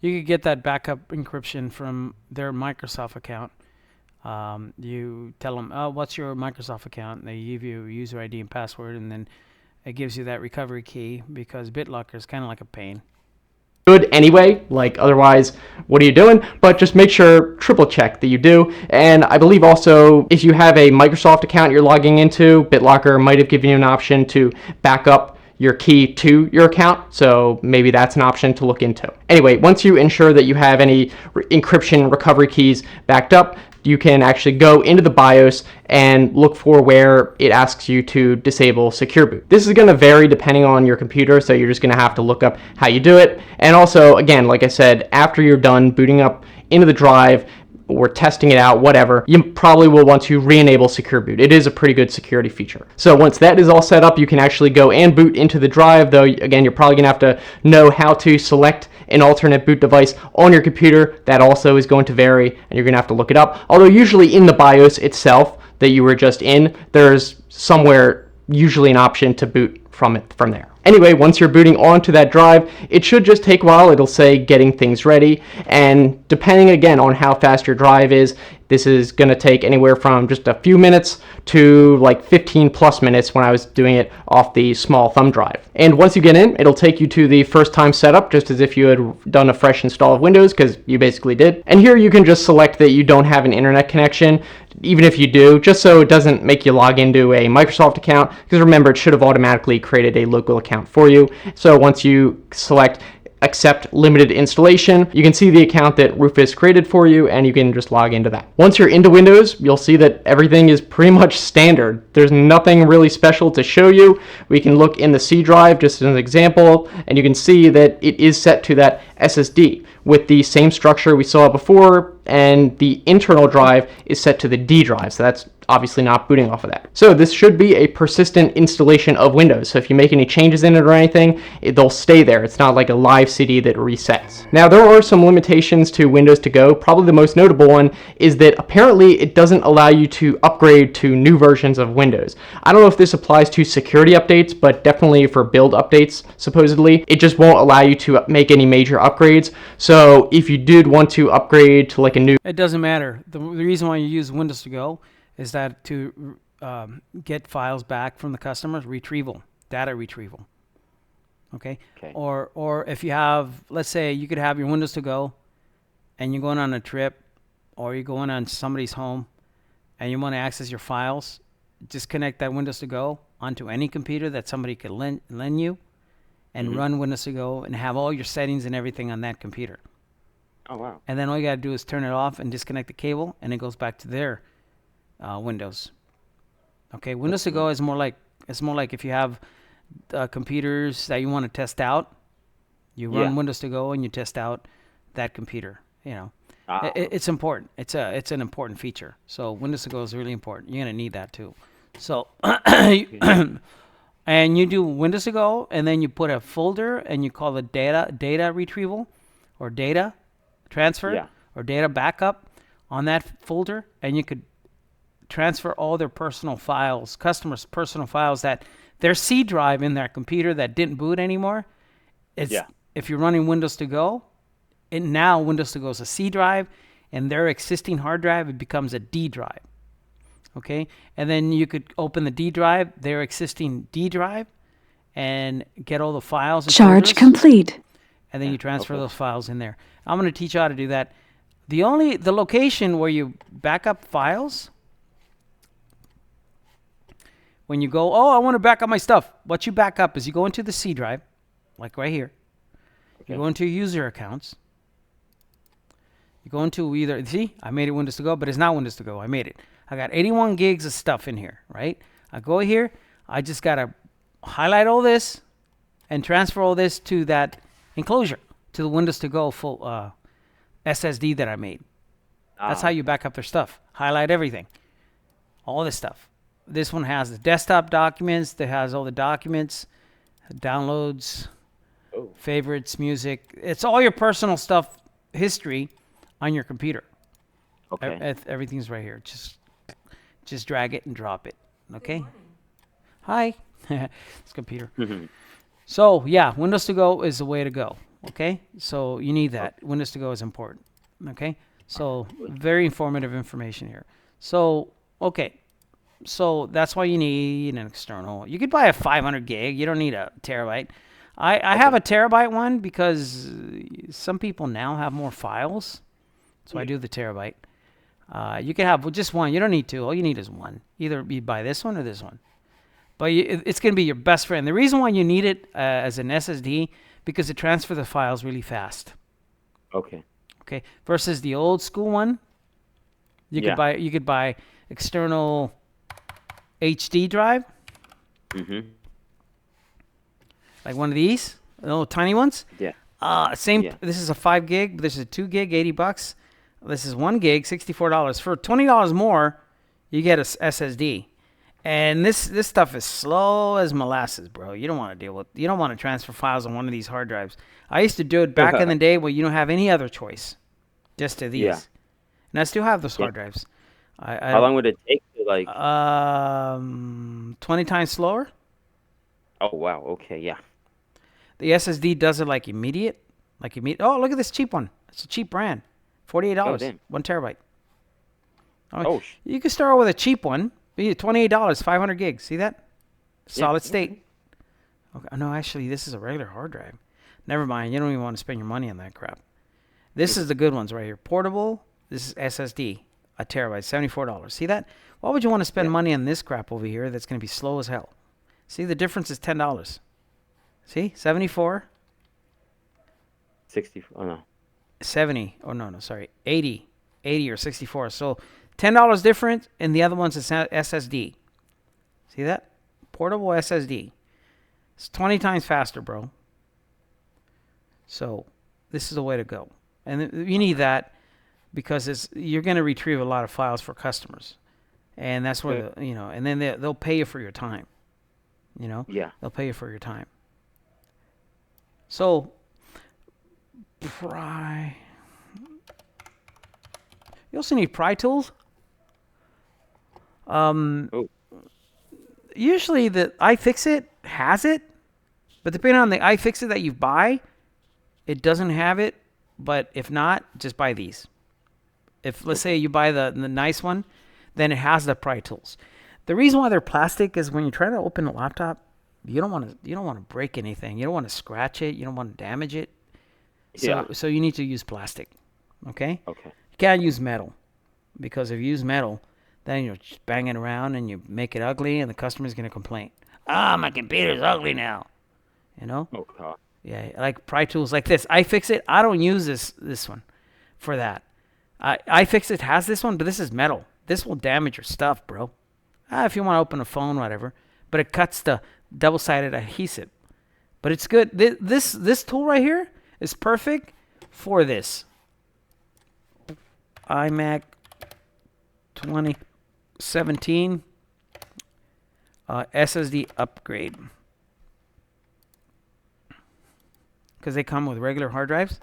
You could get that backup encryption from their Microsoft account. You tell them, oh, what's your Microsoft account? And they give you user ID and password, and then it gives you that recovery key, because BitLocker is kind of like a pain. Good anyway, like otherwise, what are you doing? But just make sure, triple check that you do. And I believe also, if you have a Microsoft account you're logging into, BitLocker might have given you an option to back up your key to your account, so maybe that's an option to look into. Anyway, once you ensure that you have any encryption recovery keys backed up, you can actually go into the BIOS and look for where it asks you to disable Secure Boot. This is going to vary depending on your computer, so you're just going to have to look up how you do it. And also, again, like I said, after you're done booting up into the drive or testing it out, whatever, you probably will want to re-enable Secure Boot. It is a pretty good security feature. So once that is all set up, you can actually go and boot into the drive, though, again, you're probably going to have to know how to select an alternate boot device on your computer. That also is going to vary, and you're going to have to look it up. Although usually in the BIOS itself that you were just in, there's somewhere usually an option to boot from there. Anyway, once you're booting onto that drive, it should just take a while. It'll say getting things ready, and depending again on how fast your drive is, this is going to take anywhere from just a few minutes to like 15 plus minutes when I was doing it off the small thumb drive. And once you get in, it'll take you to the first time setup, just as if you had done a fresh install of Windows, because you basically did. And here you can just select that you don't have an internet connection, even if you do, just so it doesn't make you log into a Microsoft account, because remember, it should have automatically created a local account for you. So once you select accept limited installation, you can see the account that Rufus created for you, and you can just log into that. Once you're into Windows, you'll see that everything is pretty much standard. There's nothing really special to show you. We can look in the C drive just as an example, and you can see that it is set to that SSD with the same structure we saw before, and the internal drive is set to the D drive, so that's obviously not booting off of that. So this should be a persistent installation of Windows, so if you make any changes in it or anything, they'll stay there. It's not like a live CD that resets. Now, there are some limitations to Windows to Go. Probably the most notable one is that apparently it doesn't allow you to upgrade to new versions of Windows. I don't know if this applies to security updates, but definitely for build updates, supposedly. It just won't allow you to make any major upgrades. So if you did want to upgrade to like a new... It doesn't matter. The reason why you use Windows to Go is that to get files back from the customers, data retrieval. Okay? Or if you have, let's say you could have your Windows to Go and you're going on a trip, or you're going on somebody's home and you want to access your files, just connect that Windows to Go onto any computer that somebody could lend you, and run Windows to Go and have all your settings and everything on that computer. Oh, wow. And then all you got to do is turn it off and disconnect the cable, and it goes back to their Windows. Okay, Windows to Go is more like if you have computers that you want to test out, you run Windows to Go and you test out that computer. You know, it's important. It's an important feature. So Windows to Go is really important. You're gonna need that too. So and you do Windows to Go, and then you put a folder and you call it data retrieval or data transfer or data backup on that folder, and you could transfer all their personal files, customers' personal files, that their C drive in their computer that didn't boot anymore. If you're running Windows to Go, and now Windows to Go is a C drive, and their existing hard drive, it becomes a D drive. Okay, and then you could open the D drive, their existing D drive, and get all the files. And Charge complete. And then you transfer those files in there. I'm going to teach you how to do that. The location where you back up files, when you go, I want to back up my stuff, what you back up is you go into the C drive, like right here. You go into your user accounts. You go into I made it Windows to Go, but it's not Windows to Go. I made it. I got 81 gigs of stuff in here, right? I go here. I just got to highlight all this and transfer all this to that enclosure, to the Windows to Go full SSD that I made. That's how you back up their stuff. Highlight everything. All this stuff. This one has the desktop documents. That has all the documents, downloads, favorites, music. It's all your personal stuff, history on your computer. Okay. Everything's right here. Just drag it and drop it. Okay? Hi. It's computer. So, yeah, Windows to Go is the way to go. Okay? So, you need that. Windows to Go is important. Okay? So, very informative information here. So, okay. So, that's why you need an external. You could buy a 500 gig. You don't need a terabyte. I have a terabyte one because some people now have more files. So, I do the terabyte. You can have just one. You don't need two. All you need is one. Either you buy this one or this one. But it's going to be your best friend. The reason why you need it as an SSD, because it transfers the files really fast. Okay. Okay. Versus the old school one, you could buy external HD drive. Like one of these, little tiny ones. Yeah. Same. Yeah. This is a 5 gig. This is a 2 gig, $80. This is 1 gig, $64. For $20 more, you get a SSD. And this stuff is slow as molasses, bro. You don't want to transfer files on one of these hard drives. I used to do it back in the day where you don't have any other choice. Just to these. Yeah. And I still have those hard drives. How long would it take to like 20 times slower? Oh wow, okay, yeah. The SSD does it like immediate. Oh, look at this cheap one. It's a cheap brand. $48. Oh, damn. 1 terabyte. Oh, you can start with a cheap one. $28, 500 gigs. See that? Solid state. Okay. No, actually, this is a regular hard drive. Never mind. You don't even want to spend your money on that crap. This is the good ones right here. Portable. This is SSD. A terabyte. $74. See that? Why would you want to spend money on this crap over here that's going to be slow as hell? See, the difference is $10. See? 74. 60. Oh no. 70. Oh, no, sorry. 80. 80 or 64. So $10 different, and the other one's a SSD. See that? Portable SSD. It's 20 times faster, bro. So this is the way to go. And you need that because you're going to retrieve a lot of files for customers. And that's where, and then they'll pay you for your time. Yeah. They'll pay you for your time. So, you also need pry tools. Usually the iFixit has it, but depending on the iFixit that you buy, it doesn't have it. But if not, just buy these. If let's say you buy the nice one, then it has the pry tools. The reason why they're plastic is when you try to open a laptop, you don't want to break anything. You don't want to scratch it. You don't want to damage it. So you need to use plastic. Okay? Okay. You can't use metal, because if you use metal, then you're just banging around and you make it ugly, and the customer's going to complain. My computer's ugly now. Oh god. Yeah, like pry tools like this. iFixit, I don't use this one for that. iFixit has this one, but this is metal. This will damage your stuff, bro. If you want to open a phone, whatever. But it cuts the double-sided adhesive. But it's good. This tool right here is perfect for this. iMac 2017 SSD upgrade. Because they come with regular hard drives.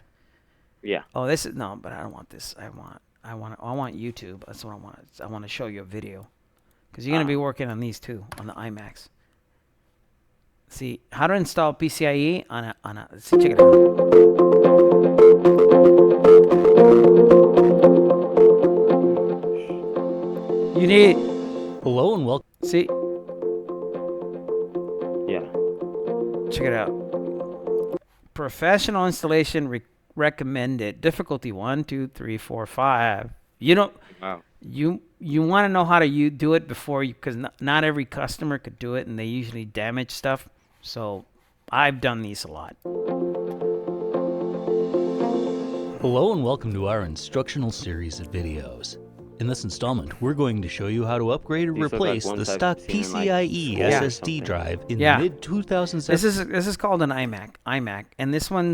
Yeah. Oh, this is no, but I don't want this. I want YouTube. That's what I want. I want to show you a video. Because you're going to be working on these too, on the iMacs. See, how to install PCIe on a see, check it out. You need... Hello and welcome. See? Yeah. Check it out. Professional installation recommended. Difficulty 1, 2, 3, 4, 5. You don't... Wow. You want to know how to do it before you, because not every customer could do it, and they usually damage stuff. So I've done these a lot. Hello and welcome to our instructional series of videos. In this installment, we're going to show you how to upgrade or These look like replace ones the I've stock seen in, like, PCIe school or SSD something. drive in Yeah. the mid-2007. This is called an iMac, and this one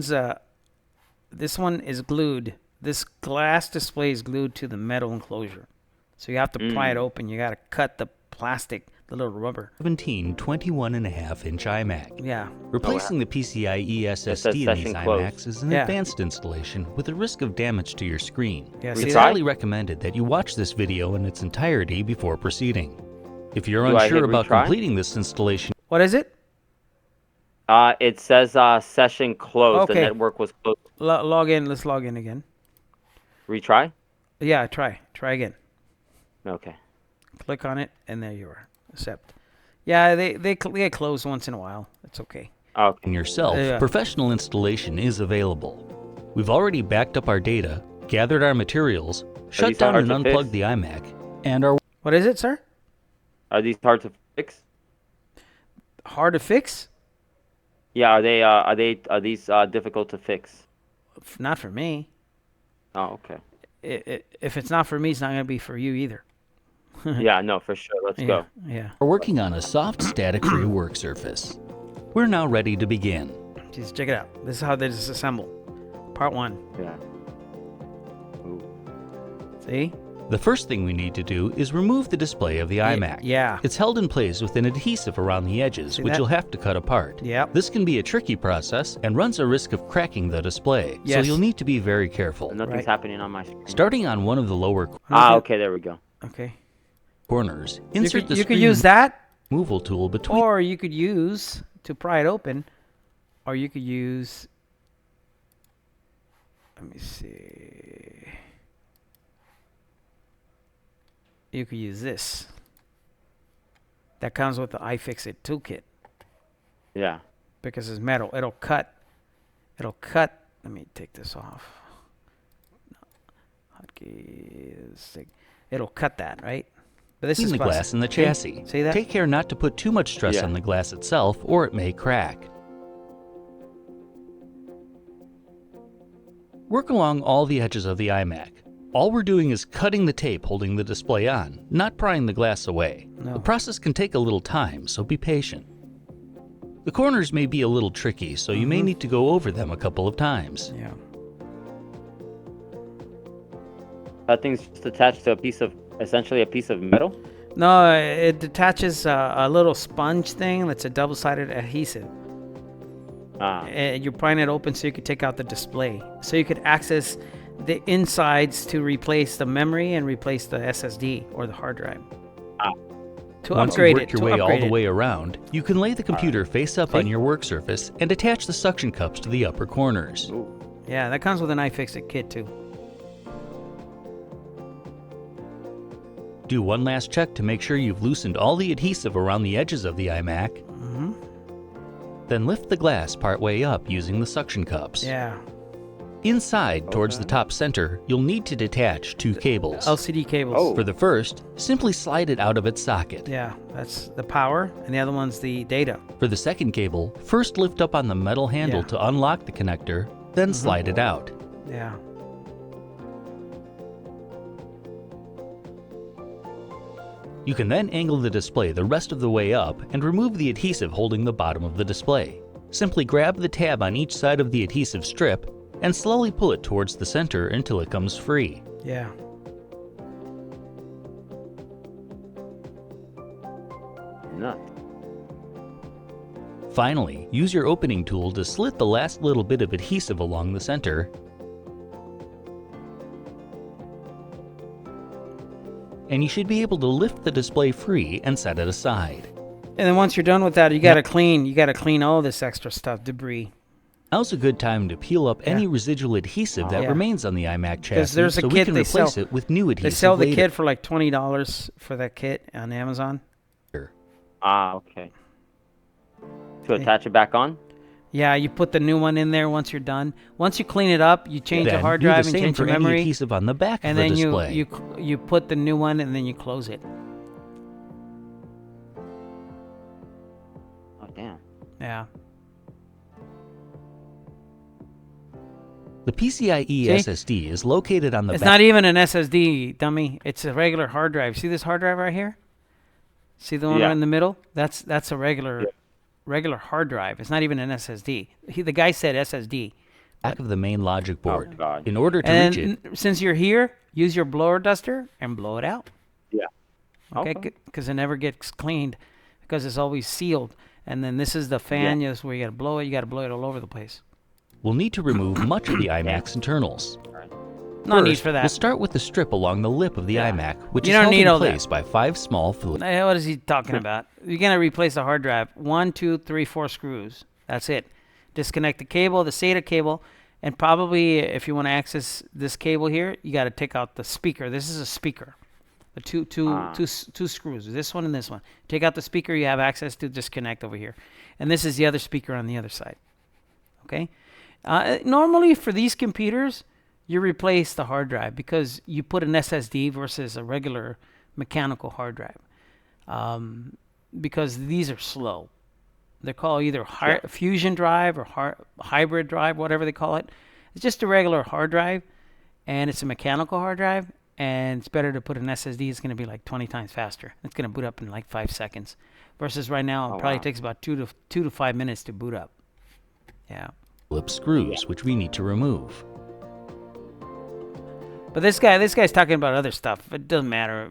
is glued. This glass display is glued to the metal enclosure, so you have to pry it open. You got to cut the plastic, the little rubber. 21.5-inch iMac. Yeah. Replacing the PCIe SSD in these session closed. iMacs is an Yeah. advanced installation with a risk of damage to your screen. Yeah. Retry? See It's that? highly recommended that you watch this video in its entirety before proceeding. If you're Do I unsure hit about retry? completing this installation, What is it? It says session closed. Okay. The network was closed. Log in. Let's log in again. Retry? Yeah. Try again. Okay. Click on it, and there you are. Accept. Yeah. They get closed once in a while. It's okay. Okay. yourself, Yeah. professional installation is available. We've already backed up our data, gathered our materials, shut these down hard and to unplugged fix? the iMac, and are What is it, sir? Are these hard to fix? Hard to fix? Yeah. Are these difficult to fix? Not for me. Oh, okay. If it's not for me, it's not gonna be for you either. Yeah. No, for sure. Let's Yeah. go. Yeah. working on a soft static-free work surface. We're now ready to begin. Just check it out. This is how they disassemble. Part 1. Yeah. Ooh. See? The first thing we need to do is remove the display of the iMac. Yeah. It's held in place with an adhesive around the edges, See which that? you'll have to cut apart. Yep. This can be a tricky process and runs a risk of cracking the display, so Yes. you'll need to be very careful. Nothing's Right. happening on my screen. Starting on one of the lower Okay. There we go. Okay. corners, You insert the could screen use that, removal tool between or you could use to pry it open, or you could use. Let me see. You could use this. That comes with the iFixit toolkit Yeah. because it's metal. It'll cut. Let me take this off. Hotkeys. It'll cut that, right? But this is the plastic. glass and the See? chassis. See that? Take care not to put too much stress Yeah. on the glass itself, or it may crack. Work along all the edges of the iMac. All we're doing is cutting the tape holding the display on, not prying the glass away. No. The process can take a little time, so be patient. The corners may be a little tricky, so you may need to go over them a couple of times. Yeah. That thing's just attached to essentially a piece of metal. No, it detaches a little sponge thing that's a double-sided adhesive. And you're prying it open so you could take out the display. So you could access the insides to replace the memory and replace the SSD or the hard drive. To Once upgrade you it. work your to way all upgrade the it. way around, you can lay the computer face up See? on your work surface and attach the suction cups to the upper corners. Ooh. Yeah, that comes with an iFixit kit too. Do one last check to make sure you've loosened all the adhesive around the edges of the iMac. Then lift the glass partway up using the suction cups. Yeah. Inside, towards the top center, you'll need to detach two cables. LCD cables. Oh. For the first, simply slide it out of its socket. Yeah, that's the power, and the other one's the data. For the second cable, first lift up on the metal handle Yeah. to unlock the connector, then slide it out. Yeah. You can then angle the display the rest of the way up and remove the adhesive holding the bottom of the display. Simply grab the tab on each side of the adhesive strip and slowly pull it towards the center until it comes free. Yeah. Nuts. Finally, use your opening tool to slit the last little bit of adhesive along the center, and you should be able to lift the display free and set it aside. And then once you're done with that, you gotta clean all this extra stuff, debris. Now's a good time to peel up any residual adhesive that Yeah. remains on the iMac chassis there's a so we kit can they replace sell. it with new adhesive They sell the later. kit for like $20 for that kit on Amazon. Okay. To attach it back on? Yeah, you put the new one in there once you're done. Once you clean it up, you change the Then hard do drive the and same change for the any memory, adhesive on the back and of the then display. you put the new one and then you close it. Oh, damn. Yeah. The PCIe See? SSD is located on the It's back. not even an SSD, dummy. It's a regular hard drive. See this hard drive right here? See the one Yeah. right in the middle? That's a regular Yeah. regular hard drive. It's not even an SSD. The guy said SSD. Back of the main logic board. God. In order to And reach it, since you're here, use your blower duster and blow it out. Yeah. Okay, Okay. because it never gets cleaned because it's always sealed. And then this is the fan. Yeah. Yes, where you got to blow it. You got to blow it all over the place. we'll need to remove much of the iMac's internals. No need First, for We'll that. start with the strip along the lip of the Yeah. iMac, which You is don't held need in all that. place by 5 small Phillips. What is he talking about? You're gonna replace the hard drive. 1, 2, 3, 4 screws. That's it. Disconnect the cable, the SATA cable, and probably if you want to access this cable here, you got to take out the speaker. This is a speaker. The two screws. This one and this one. Take out the speaker. You have access to disconnect over here, and this is the other speaker on the other side. Okay. Normally for these computers, you replace the hard drive because you put an SSD versus a regular mechanical hard drive. Because these are slow. They're called either fusion drive or hybrid drive, whatever they call it. It's just a regular hard drive, and it's a mechanical hard drive, and it's better to put an SSD. It's going to be like 20 times faster. It's going to boot up in like 5 seconds, versus right now it probably takes about 2 to 5 minutes to boot up. Yeah. Phillips screws, which we need to remove. But this guy's talking about other stuff. It doesn't matter.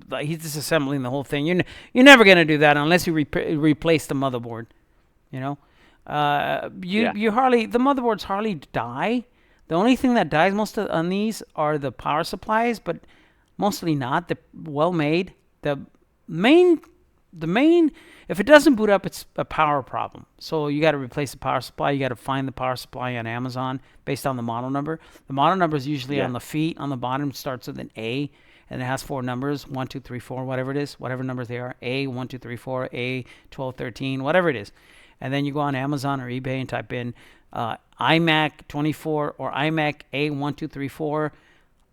Like, he's disassembling the whole thing. You're never gonna do that unless you replace the motherboard. You know, the motherboards hardly die. The only thing that dies on these are the power supplies, but mostly not. They're well made. The main, if it doesn't boot up, it's a power problem. So you got to replace the power supply. You got to find the power supply on Amazon based on the model number. The model number is usually on the feet on the bottom. Starts with an A, and it has 4 numbers: 1, 2, 3, 4, whatever it is, whatever numbers they are. A 1, 2, 3, 4, A 12, 13, whatever it is. And then you go on Amazon or eBay and type in iMac 24 or iMac A1234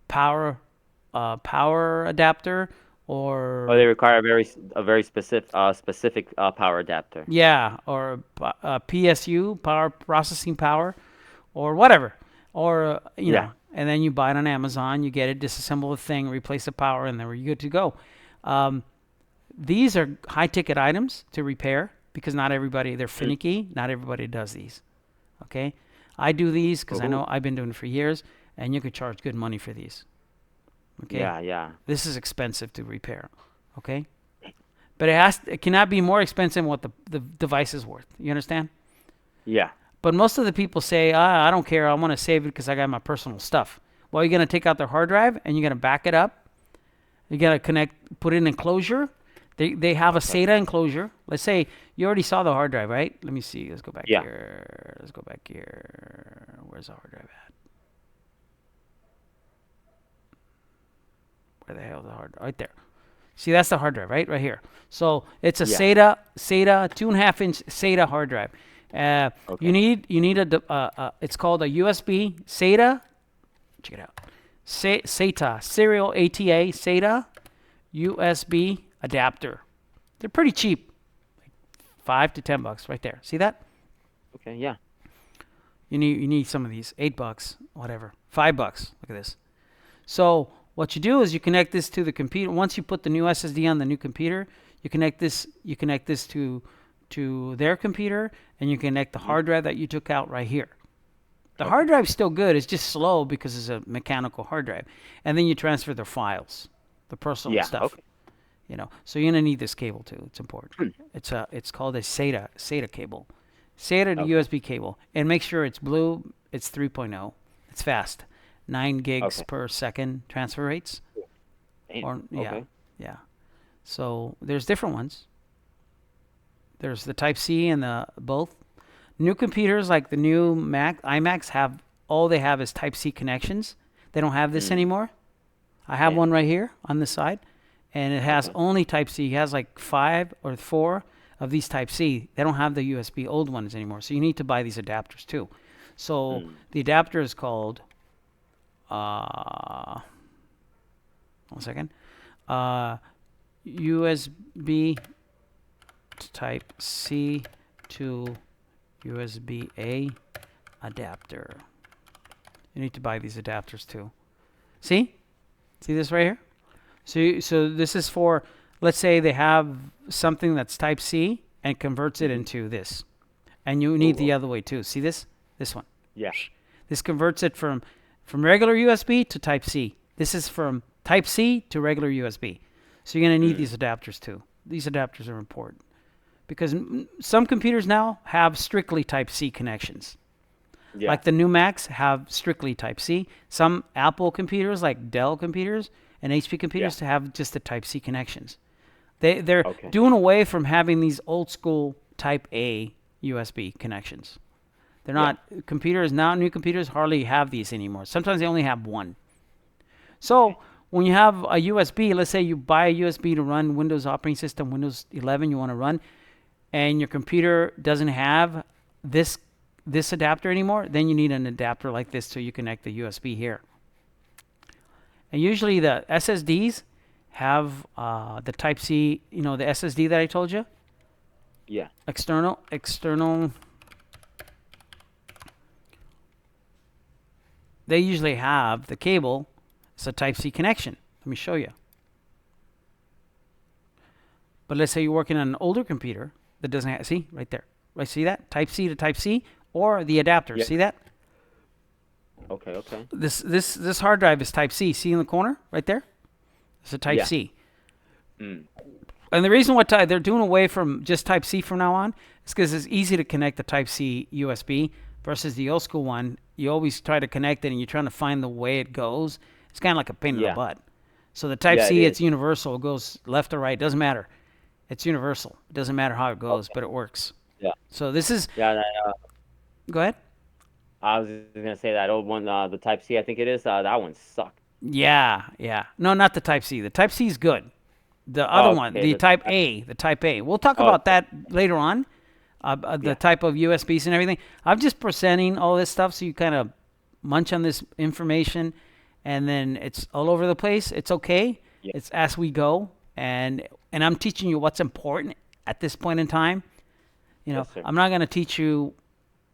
power adapter. Or they require a very specific power adapter. Yeah, or PSU, power processing power, or whatever, or you know. And then you buy it on Amazon. You get it, disassemble the thing, replace the power, and then you're good to go. These are high-ticket items to repair because not everybody, they're finicky. Not everybody does these. Okay, I do these because I know I've been doing it for years, and you could charge good money for these. Okay. Yeah. This is expensive to repair. Okay. But it cannot be more expensive than what the device is worth. You understand? Yeah. But most of the people say, I don't care. I want to save it because I got my personal stuff. Well, you're going to take out their hard drive and you're going to back it up. You got to put in an enclosure. They have a SATA enclosure. Let's say you already saw the hard drive, right? Let me see. Let's go back here. Let's go back here. Where's the hard drive at? Where the hell is the hard drive? Right there. See, that's the hard drive, right? Right here. So it's a SATA 2.5-inch SATA hard drive. You need it's called a USB SATA. Check it out. SATA serial ATA SATA USB adapter. They're pretty cheap, like $5 to $10 right there. See that? Okay. Yeah. You need some of these. $8, whatever. $5. Look at this. So what you do is you connect this to the computer. Once you put the new SSD on the new computer, you connect this to their computer, and you connect the hard drive that you took out right here. The hard drive's still good. It's just slow because it's a mechanical hard drive. And then you transfer their files, the personal stuff. Okay. You know, so you're gonna need this cable too. It's important. It's called a SATA cable, SATA to USB cable, and make sure it's blue. It's 3.0. It's fast, 9 gigs per second transfer rates. Yeah. So there's different ones. There's the Type C and the both. New computers like the new iMacs have they have is Type C connections. They don't have this anymore. I have one right here on this side, and it has only Type C. It has like 5 or 4 of these Type C. They don't have the USB old ones anymore, so you need to buy these adapters too. So the adapter is called, 1 second, USB Type C to USB A adapter. You need to buy these adapters too. See this right here? So this is for, let's say they have something that's Type C and converts it into this, and you need the other way too. See this one? Yeah. This converts it from regular USB to Type C. This is from Type C to regular USB. So you're going to need these adapters too. These adapters are important because some computers now have strictly Type C connections. Yeah. Like the new Macs have strictly Type C. Some Apple computers, like Dell computers and HP computers, have just the Type C connections. They're doing away from having these old school Type A USB connections. They're not computers now. New computers hardly have these anymore. Sometimes they only have one. So when you have a USB, let's say you buy a USB to run Windows operating system, Windows 11, you want to run, and your computer doesn't have this adapter anymore, then you need an adapter like this so you connect the USB here. And usually the SSDs have the Type C, the SSD that I told you. Yeah. External. They usually have the cable. It's a Type C connection. Let me show you. But let's say you're working on an older computer that doesn't have, see, right there. Right, see that? Type C to Type C, or the adapter. See that? Okay. This hard drive is Type C. See in the corner, right there? It's a Type C. And the reason why they're doing away from just Type C from now on is because it's easy to connect the Type C USB versus the old school one. You always try to connect it, and you're trying to find the way it goes. It's kind of like a pain in the butt. So the Type C, it's universal. It goes left or right. Doesn't matter. It's universal. It doesn't matter how it goes, but it works. Yeah. So this is... Yeah. Go ahead. I was just going to say that old one, the Type C, I think it is. That one sucked. Yeah. No, not the Type C. The Type C is good. The other one, the Type A. We'll talk about that later on. The type of USBs and everything. I'm just presenting all this stuff so you kind of munch on this information, and then it's all over the place. It's okay. Yeah. It's as we go, and I'm teaching you what's important at this point in time. I'm not going to teach you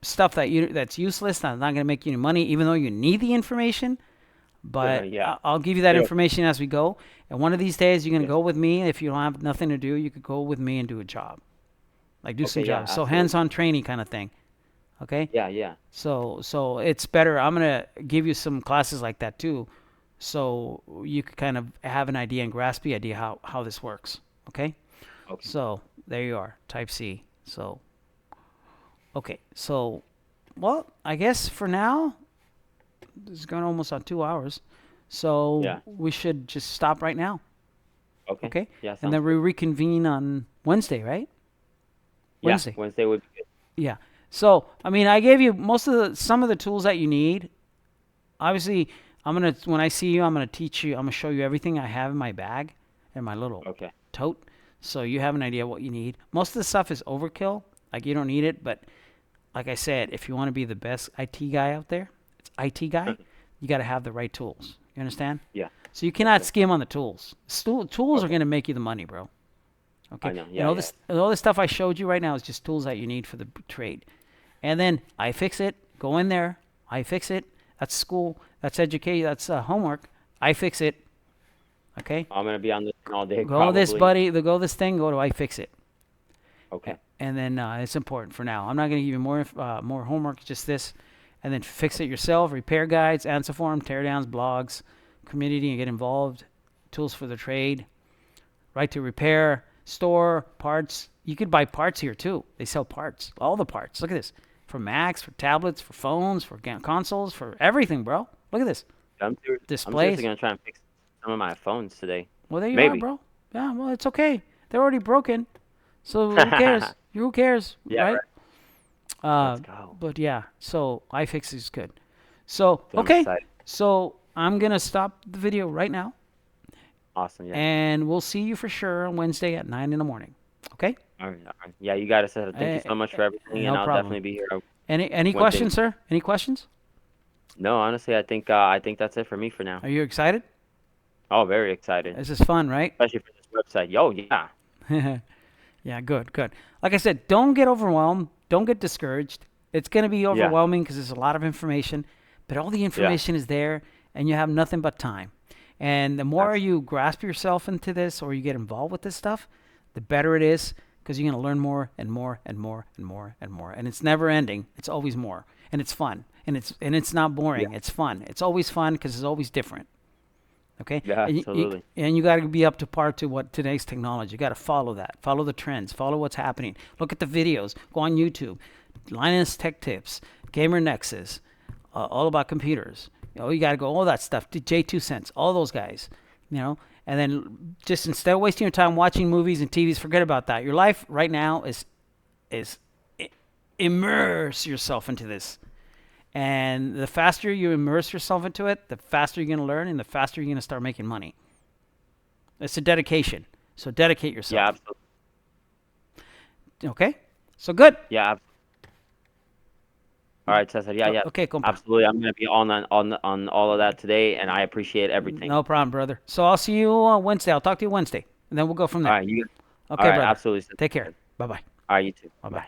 stuff that's useless. I'm not going to make you any money, even though you need the information. But I'll give you that information as we go. And one of these days, you're going to go with me. If you don't have nothing to do, you could go with me and do a job. Like do some jobs. So hands-on training kind of thing. Okay? Yeah. So it's better. I'm going to give you some classes like that too. So you could kind of have an idea and grasp the idea how this works. Okay? So there you are. Type C. So, okay. So, well, I guess for now, this is going almost on 2 hours. So we should just stop right now. Okay? Yeah. And then we reconvene on Wednesday, right? Wednesday. Yeah, Wednesday would be good. Yeah. So, I mean, I gave you some of the tools that you need. Obviously, when I see you, I'm going to teach you, I'm going to show you everything I have in my bag and my little tote. So you have an idea what you need. Most of the stuff is overkill. Like, you don't need it. But like I said, if you want to be the best IT guy out there, IT guy, you got to have the right tools. You understand? Yeah. So you cannot skim on the tools. Tools are going to make you the money, bro. Okay. I know. Yeah, all this stuff I showed you right now is just tools that you need for the trade. And then iFixit, go in there, iFixit. That's school. That's education. That's homework. iFixit. Okay. I'm gonna be on this all day. Go this, buddy. Go this thing. Go to iFixit. Okay. And then it's important for now. I'm not going to give you more homework. Just this, and then fix it yourself. Repair guides, answer form, teardowns, blogs, community, and get involved. Tools for the trade. Right to repair, store parts. You could buy parts here too. They sell parts, all the parts. Look at this, for Macs, for tablets, for phones, for consoles, for everything, bro. Look at this. Displays. I'm seriously gonna try and fix some of my phones today. Well, there you are, bro. Yeah, well, it's okay. They're already broken. So who cares? Who cares, right? Let's go. But yeah, so iFix is good. So, okay. So I'm going to stop the video right now. Awesome, yeah. And we'll see you for sure on Wednesday at 9 in the morning. Okay? All right. Yeah, you got it. Thank you so much for everything, and I'll definitely be here. Any questions, sir? Any questions? No, honestly, I think that's it for me for now. Are you excited? Oh, very excited. This is fun, right? Especially for this website. Yo, yeah. Yeah, good. Like I said, don't get overwhelmed. Don't get discouraged. It's going to be overwhelming because there's a lot of information. but all the information is there, and you have nothing but time. And the more you grasp yourself into this, or you get involved with this stuff, the better it is, because you're going to learn more and more and more and more and more. And it's never ending. It's always more. And it's fun. And it's not boring. It's fun. It's always fun because it's always different. Okay? Yeah, and absolutely. And you got to be up to par to what today's technology. You got to follow that. Follow the trends. Follow what's happening. Look at the videos. Go on YouTube. Linus Tech Tips. Gamer Nexus. All about computers. You got to go all that stuff. J2 Cents. All those guys. And then just instead of wasting your time watching movies and TVs, forget about that. Your life right now is immerse yourself into this. And the faster you immerse yourself into it, the faster you're going to learn, and the faster you're going to start making money. It's a dedication. So dedicate yourself. Yeah, absolutely. Okay? So good. Yeah, absolutely. All right, Cesar. Yeah. Okay, compa. Absolutely. I'm going to be on all of that today, and I appreciate everything. No problem, brother. So I'll see you Wednesday. I'll talk to you Wednesday, and then we'll go from there. All right. Okay, all right, brother. absolutely. Take care. Bye-bye. All right, you too. Bye-bye.